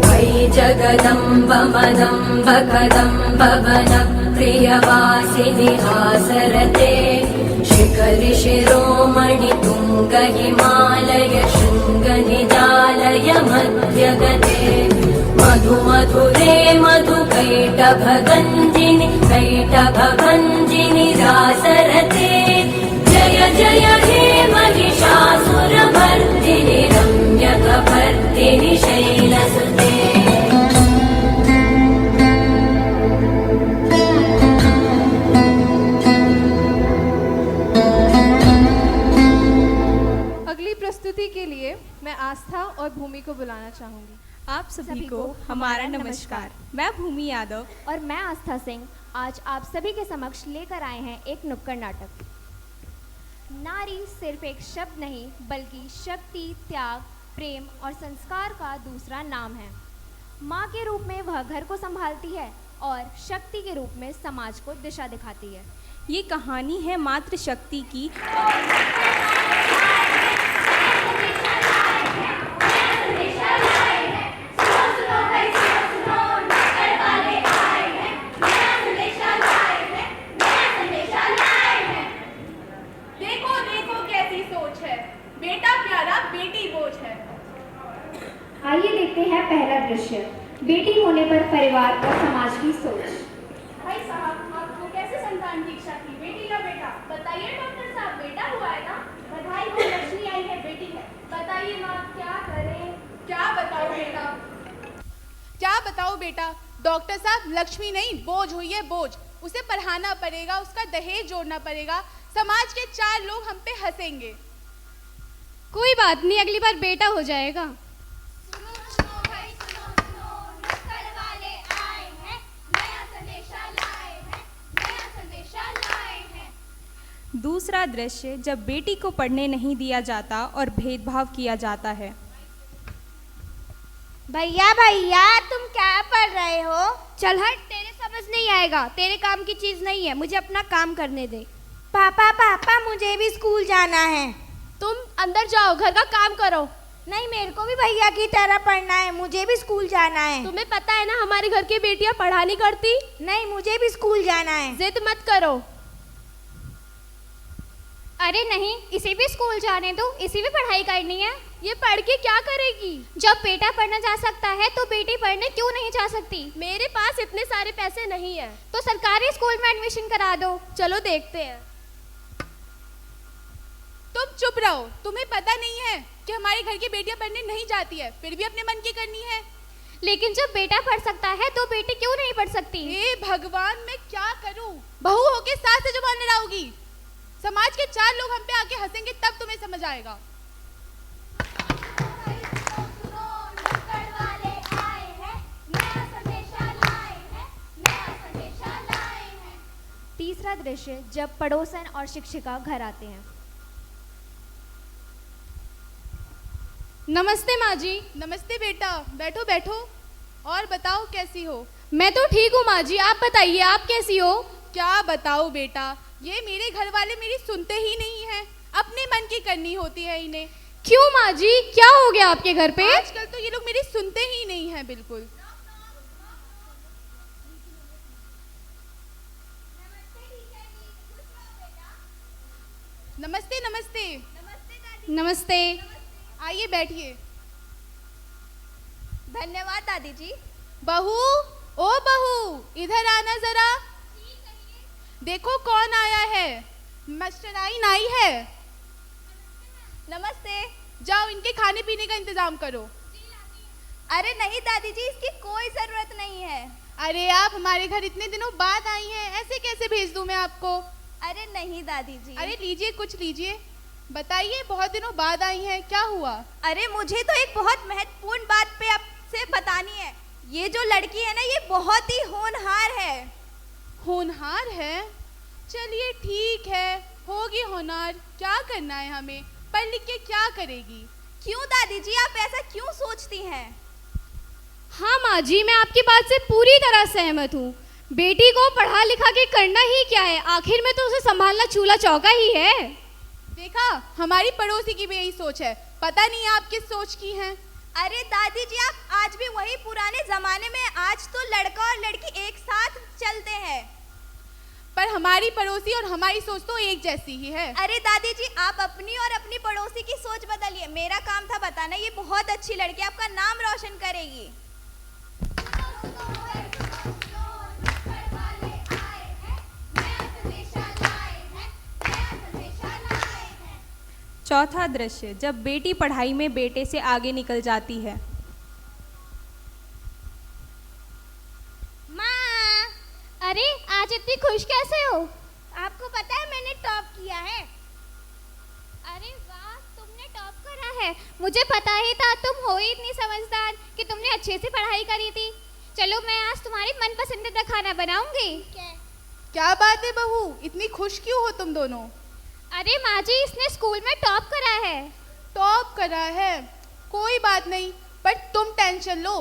Speaker 14: वै जगदम्ब मदम्ब कदम्ब वनप्रियवासिनि हासरते शिखरि शिरोमणि तुङ्ग हिमालय शृङ्गनिजालय मध्यगते मधु मधुरे मधु कैटभगञ्जिनि कैटभभञ्जिनि रासरते जय जय हे महिषासुरमर्दिनि रम्यकपर्दिनि शैलसुते
Speaker 6: प्रस्तुति के लिए मैं आस्था और भूमि को बुलाना चाहूंगी।
Speaker 15: आप सभी को हमारा नमस्कार। मैं भूमि यादव
Speaker 16: और मैं आस्था सिंह आज आप सभी के समक्ष लेकर आए हैं एक नुक्कड़ नाटक। नारी सिर्फ एक शब्द नहीं बल्कि शक्ति, त्याग, प्रेम और संस्कार का दूसरा नाम है। माँ के रूप में वह घर को संभालती है और शक्ति के रूप में समाज को दिशा दिखाती है।
Speaker 15: ये कहानी है मातृशक्ति की।
Speaker 6: देखो देखो कैसी सोच है, बेटा प्यारा बेटी बोझ है।
Speaker 16: आइए देखते हैं पहला दृश्य, बेटी होने पर परिवार और समाज की सोच।
Speaker 6: भाई साहब, आपको कैसे संतान की इच्छा थी, बेटी या बेटा? बताइए डॉक्टर साहब, बेटा हुआ है ना? बधाई हो, लक्ष्मी आई है, बेटी है। बताइए माँ, क्या करें? क्या बताओ बेटा?
Speaker 17: क्या बताओ बेटा? डॉक्टर साहब, लक्ष्मी नहीं बोझ हुई है, बोझ। उसे पढ़ाना पड़ेगा, उसका दहेज जोड़ना पड़ेगा, समाज के 4 लोग हम पे हंसेंगे।
Speaker 15: कोई बात नहीं, अगली बार बेटा हो जाएगा। दूसरा दृश्य, जब बेटी को पढ़ने नहीं दिया जाता और भेदभाव किया जाता है।
Speaker 16: भैया भैया, तुम क्या पढ़ रहे हो? चल हट, तेरे समझ नहीं आएगा, तेरे काम की चीज नहीं है, मुझे अपना काम करने दे। पापा पापा, मुझे भी स्कूल जाना है।
Speaker 15: तुम अंदर जाओ, घर का काम करो।
Speaker 16: नहीं, मेरे को भी भैया की तरह पढ़ना है, मुझे भी स्कूल जाना है।
Speaker 15: तुम्हें पता है ना हमारे घर की बेटियां पढ़ा नहीं करती।
Speaker 16: नहीं, मुझे भी स्कूल जाना है।
Speaker 15: जिद मत करो।
Speaker 16: अरे नहीं, इसे भी स्कूल जाने दो, इसे भी पढ़ाई करनी है। ये पढ़ के क्या करेगी? जब बेटा पढ़ना जा सकता है तो बेटी पढ़ने क्यों नहीं जा सकती? मेरे पास इतने सारे पैसे नहीं है। तो सरकारी स्कूल में एडमिशन करा दो। चलो देखते हैं।
Speaker 17: तुम चुप रहो, तुम्हें पता नहीं है कि हमारे घर की बेटियां पढ़ने नहीं जाती है, फिर भी अपने मन की करनी है।
Speaker 16: लेकिन जब बेटा पढ़ सकता है तो बेटी क्यों नहीं पढ़ सकती?
Speaker 17: हे भगवान, मैं क्या करूं? बहू होके सास से जुबान लड़ाओगी? समाज के 4 लोग हम पे आके हंसेंगे तब तुम्हें समझ आएगा।
Speaker 16: तीसरा दृश्य, जब पड़ोसन और शिक्षिका घर आते हैं।
Speaker 17: नमस्ते माँ जी। नमस्ते बेटा, बैठो बैठो। और बताओ कैसी हो?
Speaker 16: मैं तो ठीक हूँ माँ जी, आप बताइए आप कैसी हो?
Speaker 17: क्या बताओ बेटा, ये मेरे घर वाले मेरी सुनते ही नहीं हैं। अपने मन की करनी होती है इन्हें।
Speaker 16: क्यों माँ जी, क्या हो गया आपके घर पे?
Speaker 17: आजकल तो ये लोग मेरी सुनते ही नहीं हैं बिल्कुल। नमस्ते नमस्ते।
Speaker 16: नमस्ते।
Speaker 17: आइए बैठिए।
Speaker 16: धन्यवाद दादी जी।
Speaker 17: बहू, ओ बहू, इधर आना जरा। देखो कौन आया है। मास्टराइन आई है।
Speaker 16: नमस्ते।
Speaker 17: जाओ इनके खाने पीने का इंतजाम करो।
Speaker 16: अरे नहीं दादी जी, इसकी कोई जरूरत नहीं है।
Speaker 17: अरे आप हमारे घर इतने दिनों बाद आई हैं, ऐसे कैसे भेज दूं मैं आपको?
Speaker 16: अरे नहीं दादी जी।
Speaker 17: अरे लीजिए, कुछ लीजिए। बताइए, बहुत दिनों बाद आई हैं, क्या हुआ?
Speaker 16: अरे मुझे तो एक बहुत महत्वपूर्ण बात पे आपसे बतानी है। ये जो लड़की है ना, ये बहुत ही होनहार है।
Speaker 17: होनहार है? चलिए ठीक है, होगी होनहार। क्या करना है हमें? पढ़ लिख के क्या करेगी?
Speaker 16: क्यों दादी जी, आप ऐसा क्यों सोचती हैं? हाँ माँ जी, मैं आपकी बात से पूरी तरह सहमत हूँ। बेटी को पढ़ा लिखा के करना ही क्या है, आखिर में तो उसे संभालना चूल्हा चौका ही है।
Speaker 17: देखा, हमारी पड़ोसी की भी यही सोच है। पता नहीं आप किस सोच की हैं।
Speaker 16: अरे दादी जी, आप आज भी वही पुराने जमाने में। आज तो लड़का और लड़की एक साथ चलते हैं।
Speaker 17: पर हमारी पड़ोसी और हमारी सोच तो एक जैसी ही है।
Speaker 16: अरे दादी जी, आप अपनी और अपनी पड़ोसी की सोच बदलिए। मेरा काम था बताना, ये बहुत अच्छी लड़की, आपका नाम रोशन करेगी।
Speaker 15: चौथा दृश्य, जब बेटी पढ़ाई में बेटे से आगे निकल जाती है।
Speaker 16: माँ, अरे आज इतनी खुश कैसे हो? आपको पता है मैंने टॉप किया है। अरे वाह, तुमने टॉप करा है। मुझे पता ही था, तुम हो ही इतनी समझदार कि तुमने अच्छे से पढ़ाई करी थी। चलो मैं आज तुम्हारी मनपसंदीदा खाना बनाऊंगी।
Speaker 17: क्या बात है बहू, इतनी खुश क्यों हो तुम दोनों?
Speaker 16: अरे माँ जी, इसने स्कूल में टॉप करा है।
Speaker 17: टॉप करा है? कोई बात नहीं, पर तुम टेंशन लो।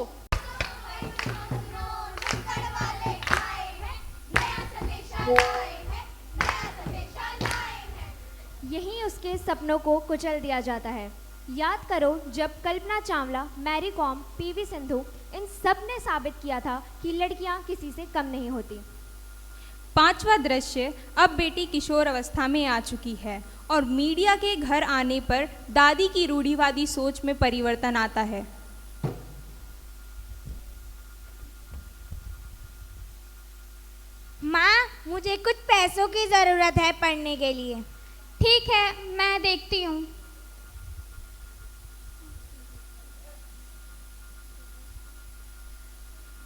Speaker 16: यहीं उसके सपनों को कुचल दिया जाता है। याद करो, जब कल्पना चावला, मैरी कॉम, पीवी सिंधु, इन सब ने साबित किया था कि लड़कियां किसी से कम नहीं होती।
Speaker 15: पांचवा दृश्य, अब बेटी किशोर अवस्था में आ चुकी है और मीडिया के घर आने पर दादी की रूढ़िवादी सोच में परिवर्तन आता है।
Speaker 16: माँ, मुझे कुछ पैसों की जरूरत है पढ़ने के लिए। ठीक है, मैं देखती हूँ।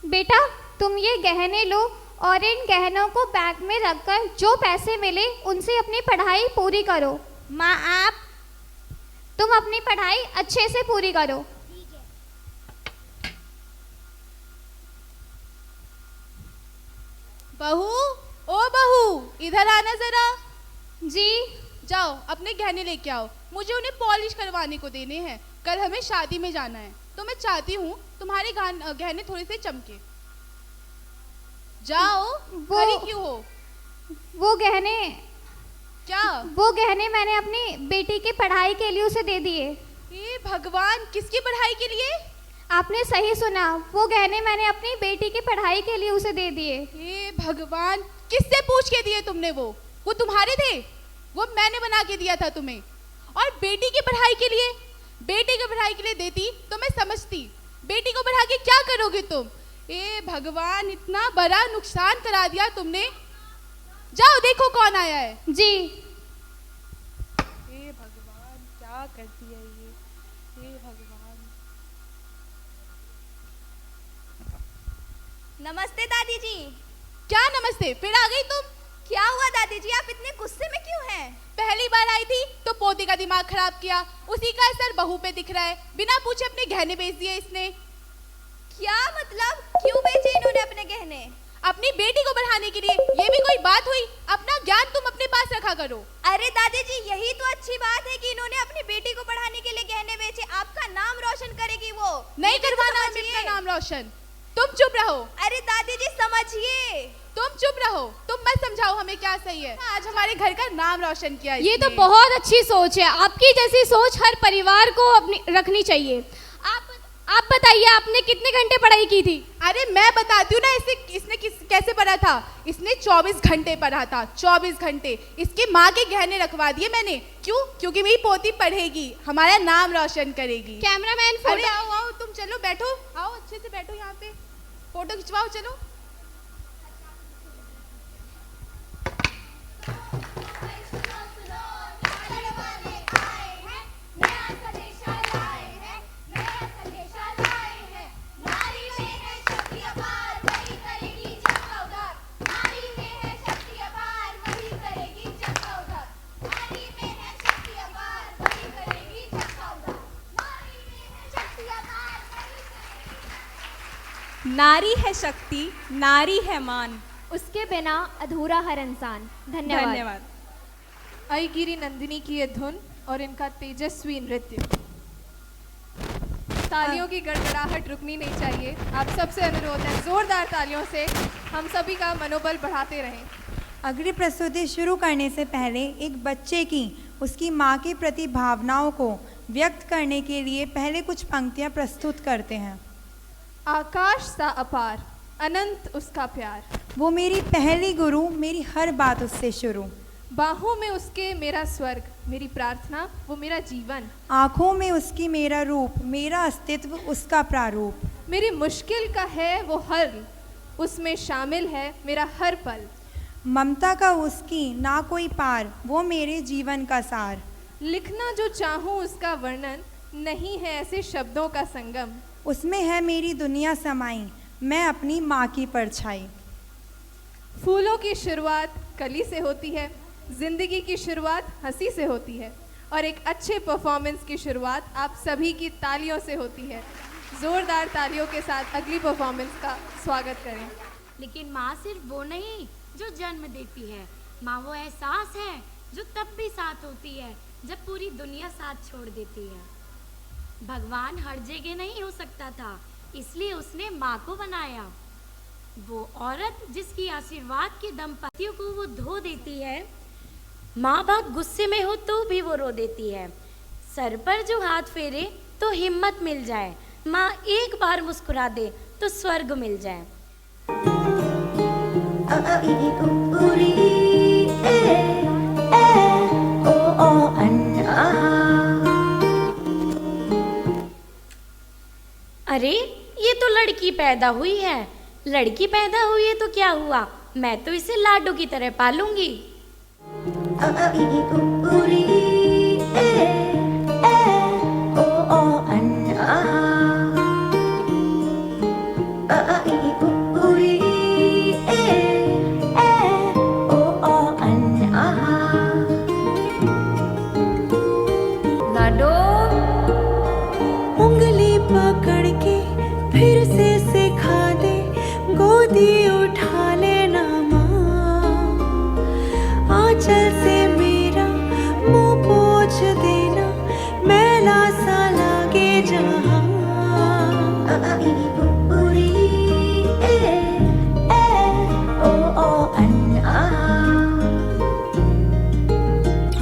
Speaker 16: बेटा, तुम ये गहने लो और इन गहनों को बैग में रखकर जो पैसे मिले उनसे अपनी पढ़ाई पूरी करो। माँ, तुम अपनी पढ़ाई अच्छे से पूरी करो।
Speaker 17: बहू, ओ बहू, इधर आना जरा।
Speaker 16: जी।
Speaker 17: जाओ अपने गहने लेके आओ, मुझे उन्हें पॉलिश करवाने को देने हैं। कल हमें शादी में जाना है, तो मैं चाहती हूँ तुम्हारे गहने थोड़े से चमके। जाओ। खड़ी क्यों हो?
Speaker 16: वो गहने
Speaker 17: क्या?
Speaker 16: वो गहने मैंने अपनी बेटी की पढ़ाई के लिए उसे दे दिए।
Speaker 17: हे भगवान, किसकी पढ़ाई के लिए?
Speaker 16: आपने सही सुना, वो गहने मैंने अपनी बेटी की पढ़ाई के लिए उसे दे दिए।
Speaker 17: हे भगवान, किससे पूछ के दिए तुमने? वो तुम्हारे थे? वो मैंने बना के दिया था तुम्हें। और बेटी की पढ़ाई के लिए देती तो मैं समझती। बेटी को पढ़ा के क्या करोगे तुम? ए भगवान, इतना बड़ा नुकसान करा दिया तुमने। जाओ देखो कौन आया है।
Speaker 15: जी।
Speaker 17: ए भगवान, क्या करती है ये? हे भगवान।
Speaker 16: नमस्ते दादी जी।
Speaker 17: क्या नमस्ते? फिर आ गई तुम?
Speaker 16: क्या हुआ दादी जी, आप इतने गुस्से में क्यों हैं?
Speaker 17: पहली बार आई थी तो पोते का दिमाग खराब किया, उसी का असर बहू पे दिख रहा है। बिना पूछे अपने गहने बेच दिए इसने।
Speaker 16: क्या मतलब? क्यों बेचे इन्होंने अपने गहने?
Speaker 17: अपनी बेटी को बढ़ाने के लिए। ये भी कोई बात हुई? अपना ज्ञान तुम अपने पास रखा करो।
Speaker 16: अरे दादी जी, यही तो अच्छी बात है कि इन्होंने अपनी बेटी को बढ़ाने के लिए गहने बेचे। आपका नाम रोशन करेगी वो।
Speaker 17: नहीं करवाना अपना नाम रोशन। तुम चुप रहो।
Speaker 16: अरे दादी जी समझिए।
Speaker 17: तुम चुप रहो, तुम मत समझाओ हमें क्या सही है। आज हमारे घर का नाम रोशन किया
Speaker 15: ये तो बहुत अच्छी सोच है। आपकी जैसी सोच हर परिवार को अपनी रखनी चाहिए। आप बताइए, आपने कितने घंटे पढ़ाई की थी?
Speaker 17: अरे मैं बताती हूँ ना, इसने कैसे पढ़ा था। इसने 24 घंटे पढ़ा था, 24 घंटे। इसकी माँ के गहने रखवा दिए मैंने। क्यों? क्योंकि मेरी पोती पढ़ेगी, हमारा नाम रोशन करेगी।
Speaker 15: कैमरामैन,
Speaker 17: अरे आओ आओ, तुम चलो बैठो, आओ अच्छे से बैठो यहाँ पे, फोटो खिंचवाओ। चलो
Speaker 15: नारी है शक्ति, नारी है मान,
Speaker 16: उसके बिना अधूरा हर इंसान। धन्यवाद।
Speaker 6: अयगिरी नंदिनी की ये धुन और इनका तेजस्वी नृत्य। तालियों की गड़गड़ाहट रुकनी नहीं चाहिए। आप सबसे अनुरोध है, जोरदार तालियों से हम सभी का मनोबल बढ़ाते रहें।
Speaker 13: अगली प्रस्तुति शुरू करने से पहले एक बच्चे की उसकी माँ के प्रति भावनाओं को व्यक्त करने के लिए पहले कुछ पंक्तियाँ प्रस्तुत करते हैं।
Speaker 6: आकाश सा अपार, अनंत उसका प्यार,
Speaker 13: वो मेरी पहली गुरु, मेरी हर बात उससे शुरू।
Speaker 6: बाहों में उसके मेरा स्वर्ग, मेरी प्रार्थना वो मेरा जीवन।
Speaker 13: आँखों में उसकी मेरा रूप, मेरा अस्तित्व उसका प्रारूप।
Speaker 6: मेरी मुश्किल का है वो हल, उसमें शामिल है मेरा हर पल।
Speaker 13: ममता का उसकी ना कोई पार, वो मेरे जीवन का सार।
Speaker 6: लिखना जो चाहूँ उसका वर्णन, नहीं है ऐसे शब्दों का संगम।
Speaker 13: उसमें है मेरी दुनिया समाई, मैं अपनी माँ की परछाई।
Speaker 6: फूलों की शुरुआत कली से होती है, जिंदगी की शुरुआत हंसी से होती है, और एक अच्छे परफॉर्मेंस की शुरुआत आप सभी की तालियों से होती है। जोरदार तालियों के साथ अगली परफॉर्मेंस का स्वागत करें।
Speaker 18: लेकिन माँ सिर्फ वो नहीं जो जन्म देती है, माँ वो एहसास है जो तब भी साथ होती है जब पूरी दुनिया साथ छोड़ देती है। भगवान हर जगह नहीं हो सकता था, इसलिए उसने माँ को बनाया। वो औरत जिसकी आशीर्वाद के दम पर पतियों को वो धो देती है, माँ बाप गुस्से में हो तो भी वो रो देती है। सर पर जो हाथ फेरे तो हिम्मत मिल जाए, माँ एक बार मुस्कुरा दे तो स्वर्ग मिल जाए। अरे ये तो लड़की पैदा हुई है। लड़की पैदा हुई है तो क्या हुआ, मैं तो इसे लाडू की तरह पालूंगी।
Speaker 14: लाडो उंगली पकड़ के फिर से सिखा दे, गोदी उठा लेना माँ, आंचल से मेरा मुंह पोंछ देना, मैला सा लागे जहाँ।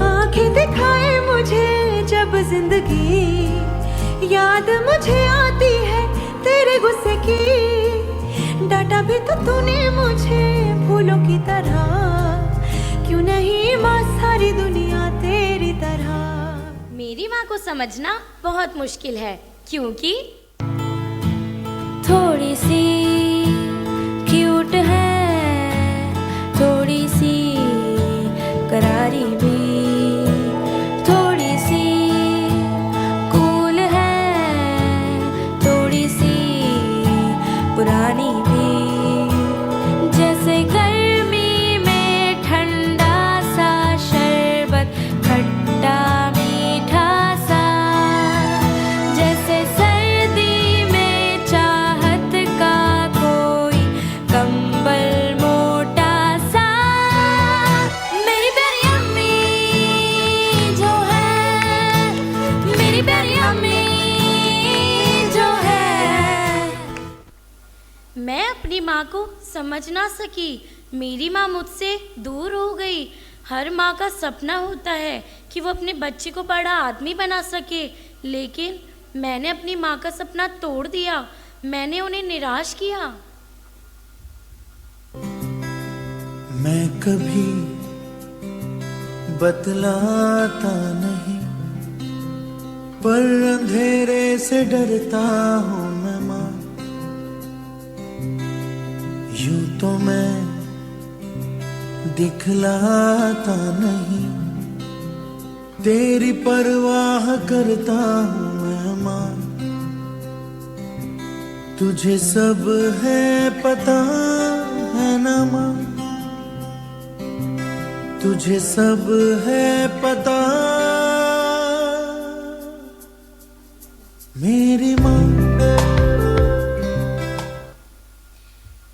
Speaker 14: आंखें दिखाए मुझे जब जिंदगी, याद मुझे आती है तेरे गुस्से की। डांटा भी तो तूने मुझे फूलों की तरह, क्यों नहीं माँ सारी दुनिया तेरी तरह।
Speaker 18: मेरी माँ को समझना बहुत मुश्किल है, क्योंकि
Speaker 14: थोड़ी सी क्यूट है, थोड़ी सी करारी भी, थोड़ी सी कूल है, थोड़ी सी पुरानी भी। जैसे गर्मी में ठंडा सा शरबत खट्टा मीठा सा, जैसे सर्दी में चाहत का कोई कंबल मोटा सा। मेरी प्यारी अम्मी जो है, मेरी प्यारी अम्मी जो है।
Speaker 18: मैं अपनी माँ को समझ ना सकी। मेरी माँ मुझसे दूर हो गई। हर माँ का सपना होता है कि वो अपने बच्चे को बड़ा आदमी बना सके, लेकिन मैंने अपनी माँ का सपना तोड़ दिया। मैंने उन्हें निराश किया।
Speaker 19: मैं कभी बतलाता नहीं, पर अंधेरे से डरता हूँ मैं माँ। यूं तो मैं दिखलाता नहीं, तेरी परवाह करता हूँ मैं माँ। तुझे सब है पता है ना माँ, तुझे सब है पता मेरी माँ।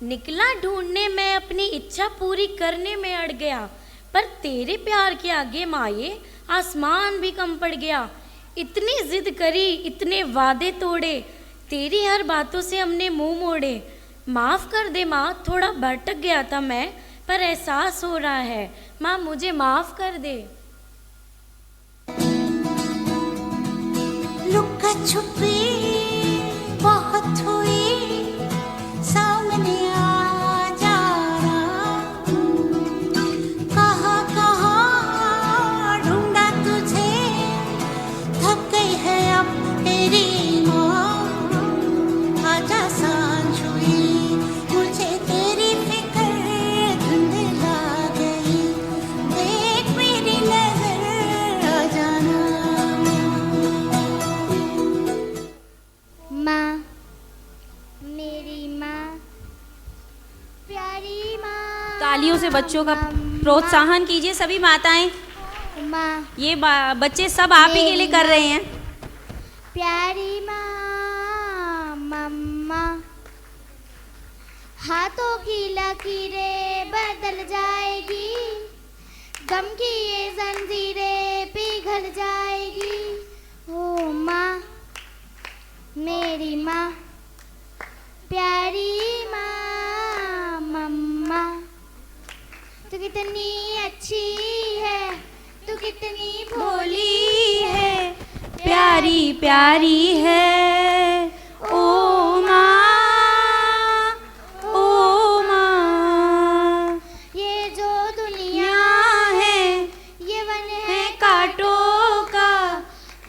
Speaker 18: निकला ढूंढने मैं अपनी इच्छा पूरी करने में अड़ गया, पर तेरे प्यार के आगे माये आसमान भी कम पड़ गया। इतनी जिद करी, इतने वादे तोड़े, तेरी हर बातों से हमने मुंह मोड़े। माफ कर दे माँ, थोड़ा भटक गया था मैं, पर एहसास हो रहा है माँ, मुझे माफ कर दे।
Speaker 14: लुका छुपी बहुत हुई, सामने आ जाना। कहाँ कहाँ ढूंढा तुझे, थक गई है अब तेरी माँ। आजा सांझ हुई, मुझे तेरी फिक्र धुंधला गई। देख मेरी नजर आ जाना।
Speaker 16: माँ, मेरी माँ, प्यारी माँ।
Speaker 1: तालियों से बच्चों का प्रोत्साहन कीजिए सभी माताएं।
Speaker 16: माँ,
Speaker 1: ये बच्चे सब आप ही के लिए कर रहे हैं।
Speaker 16: प्यारी माँ, मम्मा। हाथों की लकीरें बदल जाएगी, गम की ये जंजीरें पिघल जाएगी। ओ माँ, मेरी माँ, प्यारी माँ, मम्मा। तू कितनी अच्छी है, तू कितनी भोली है,
Speaker 1: प्यारी प्यारी है ओ माँ, ओ माँ।
Speaker 16: ये जो दुनिया
Speaker 1: है
Speaker 16: ये वन
Speaker 1: है कांटों का,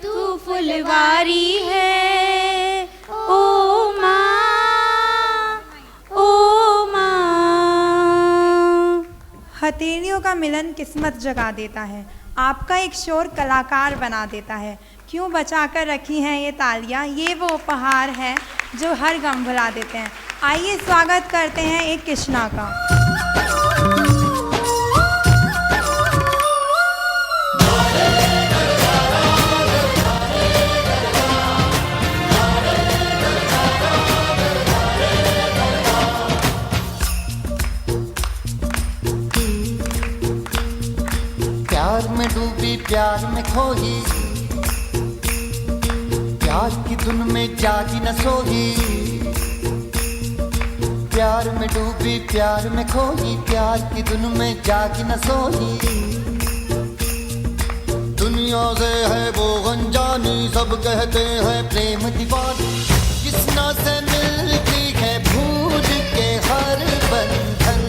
Speaker 1: तू फुलवारी है ओ माँ, ओ माँ।
Speaker 13: हथेलियों का मिलन किस्मत जगा देता है, आपका एक शोर कलाकार बना देता है। क्यों बचा कर रखी हैं ये तालियां, ये वो उपहार है जो हर गम भुला देते हैं। आइए स्वागत करते हैं एक कृष्णा का।
Speaker 20: प्यार में डूबी प्यार में खोई, प्यार की धुन में जागी न सोई। प्यार में डूबी प्यार में खोई, प्यार की धुन में जागी न सोई। दुनिया से है वो अनजानी, सब कहते हैं प्रेम दीवानी। किसना से मिलती है भूल के हर बंधन,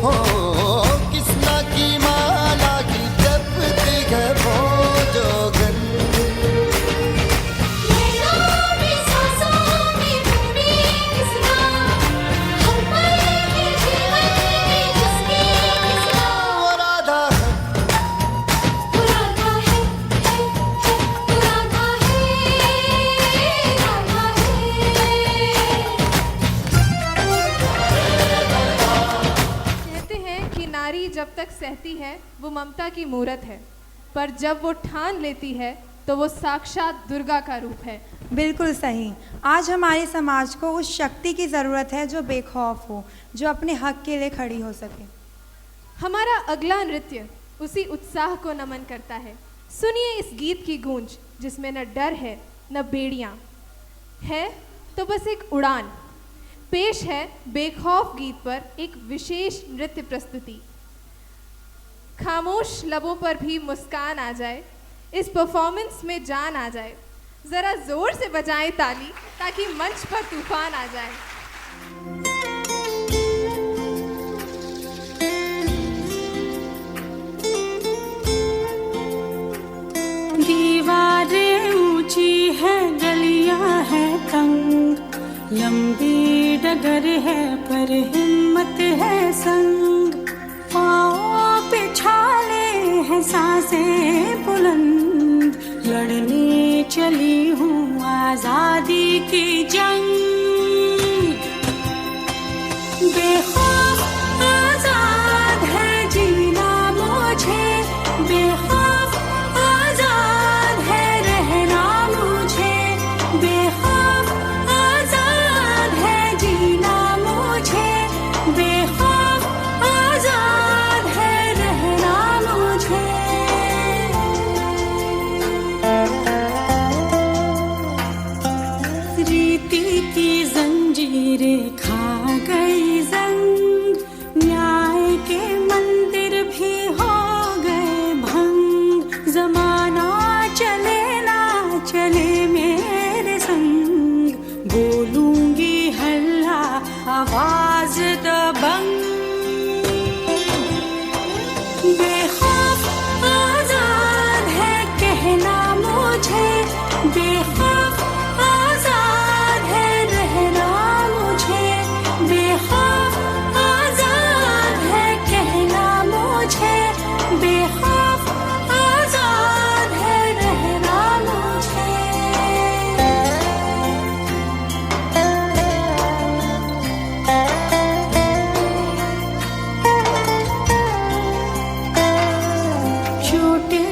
Speaker 20: हो किसना
Speaker 6: वो ममता की मूरत है, पर जब वो ठान लेती है तो वो साक्षात दुर्गा का रूप है।
Speaker 13: बिल्कुल सही। आज हमारे समाज को उस शक्ति की ज़रूरत है जो बेखौफ हो, जो अपने हक के लिए खड़ी हो सके।
Speaker 6: हमारा अगला नृत्य उसी उत्साह को नमन करता है। सुनिए इस गीत की गूंज जिसमें न डर है न बेड़ियाँ है, तो बस एक उड़ान। पेश है बेखौफ गीत पर एक विशेष नृत्य प्रस्तुति। खामोश लबों पर भी मुस्कान आ जाए, इस परफॉर्मेंस में जान आ जाए। ज़रा ज़ोर से बजाएं ताली ताकि मंच पर तूफान आ जाए।
Speaker 21: दीवारें ऊंची है, गलियां है तंग, लंबी डगर है पर हिम्मत है संग। पाँव पे छाले हैं, सांसें बुलंद, लड़ने चली हूँ आजादी की जंग। बेखौफ आजाद है जीना मुझे, बेखौफ आजाद है रहना मुझे, बेखौफ आजाद है जीना मुझे, बेखौफ आजाद है रहना मुझे। रीति की जंजीरें खा गई जंग, न्याय के मंदिर भी हो गए भंग। जमाना चले ना चले मेरे संग, बोलूंगी हल्ला आवाज दबंग। बेखौफ आजाद है कहना मुझे, बेखौफ आजाद है रहना मुझे, बेखौफ आजाद है कहना मुझे, बेखौफ आजाद है रहना मुझे। छोटे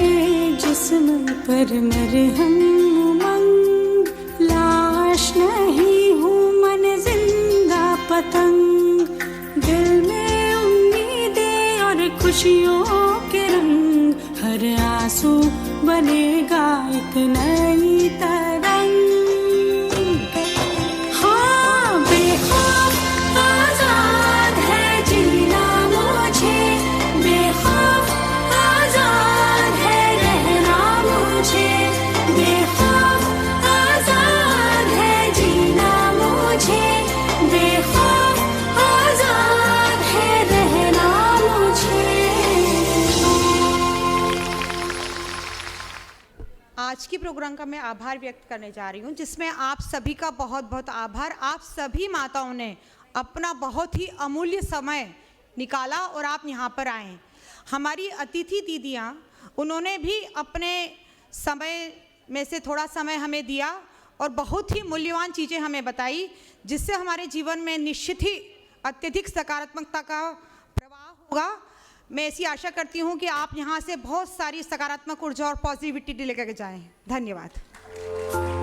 Speaker 21: जिस्म पर मरहम उमंग, लाश नहीं हूँ मन जिंदा पतंग। दिल में उम्मीदें और खुशियों के रंग, हर आंसू बनेगा एक नई तरंग। हाँ, बेखौफ आजाद है जीना मुझे, बेखौफ आजाद है रहना मुझे, बेखौफ आजाद है जीना मुझे, बेखौफ आजाद है रहना मुझे।
Speaker 2: आज की प्रोग्राम का मैं आभार व्यक्त करने जा रही हूँ, जिसमें आप सभी का बहुत बहुत आभार। आप सभी माताओं ने अपना बहुत ही अमूल्य समय निकाला और आप यहाँ पर आए। हमारी अतिथि दीदियाँ, उन्होंने भी अपने समय में से थोड़ा समय हमें दिया और बहुत ही मूल्यवान चीज़ें हमें बताई, जिससे हमारे जीवन में निश्चित ही अत्यधिक सकारात्मकता का प्रवाह होगा। मैं ऐसी आशा करती हूँ कि आप यहाँ से बहुत सारी सकारात्मक ऊर्जा और पॉजिटिविटी लेकर के जाएं। धन्यवाद।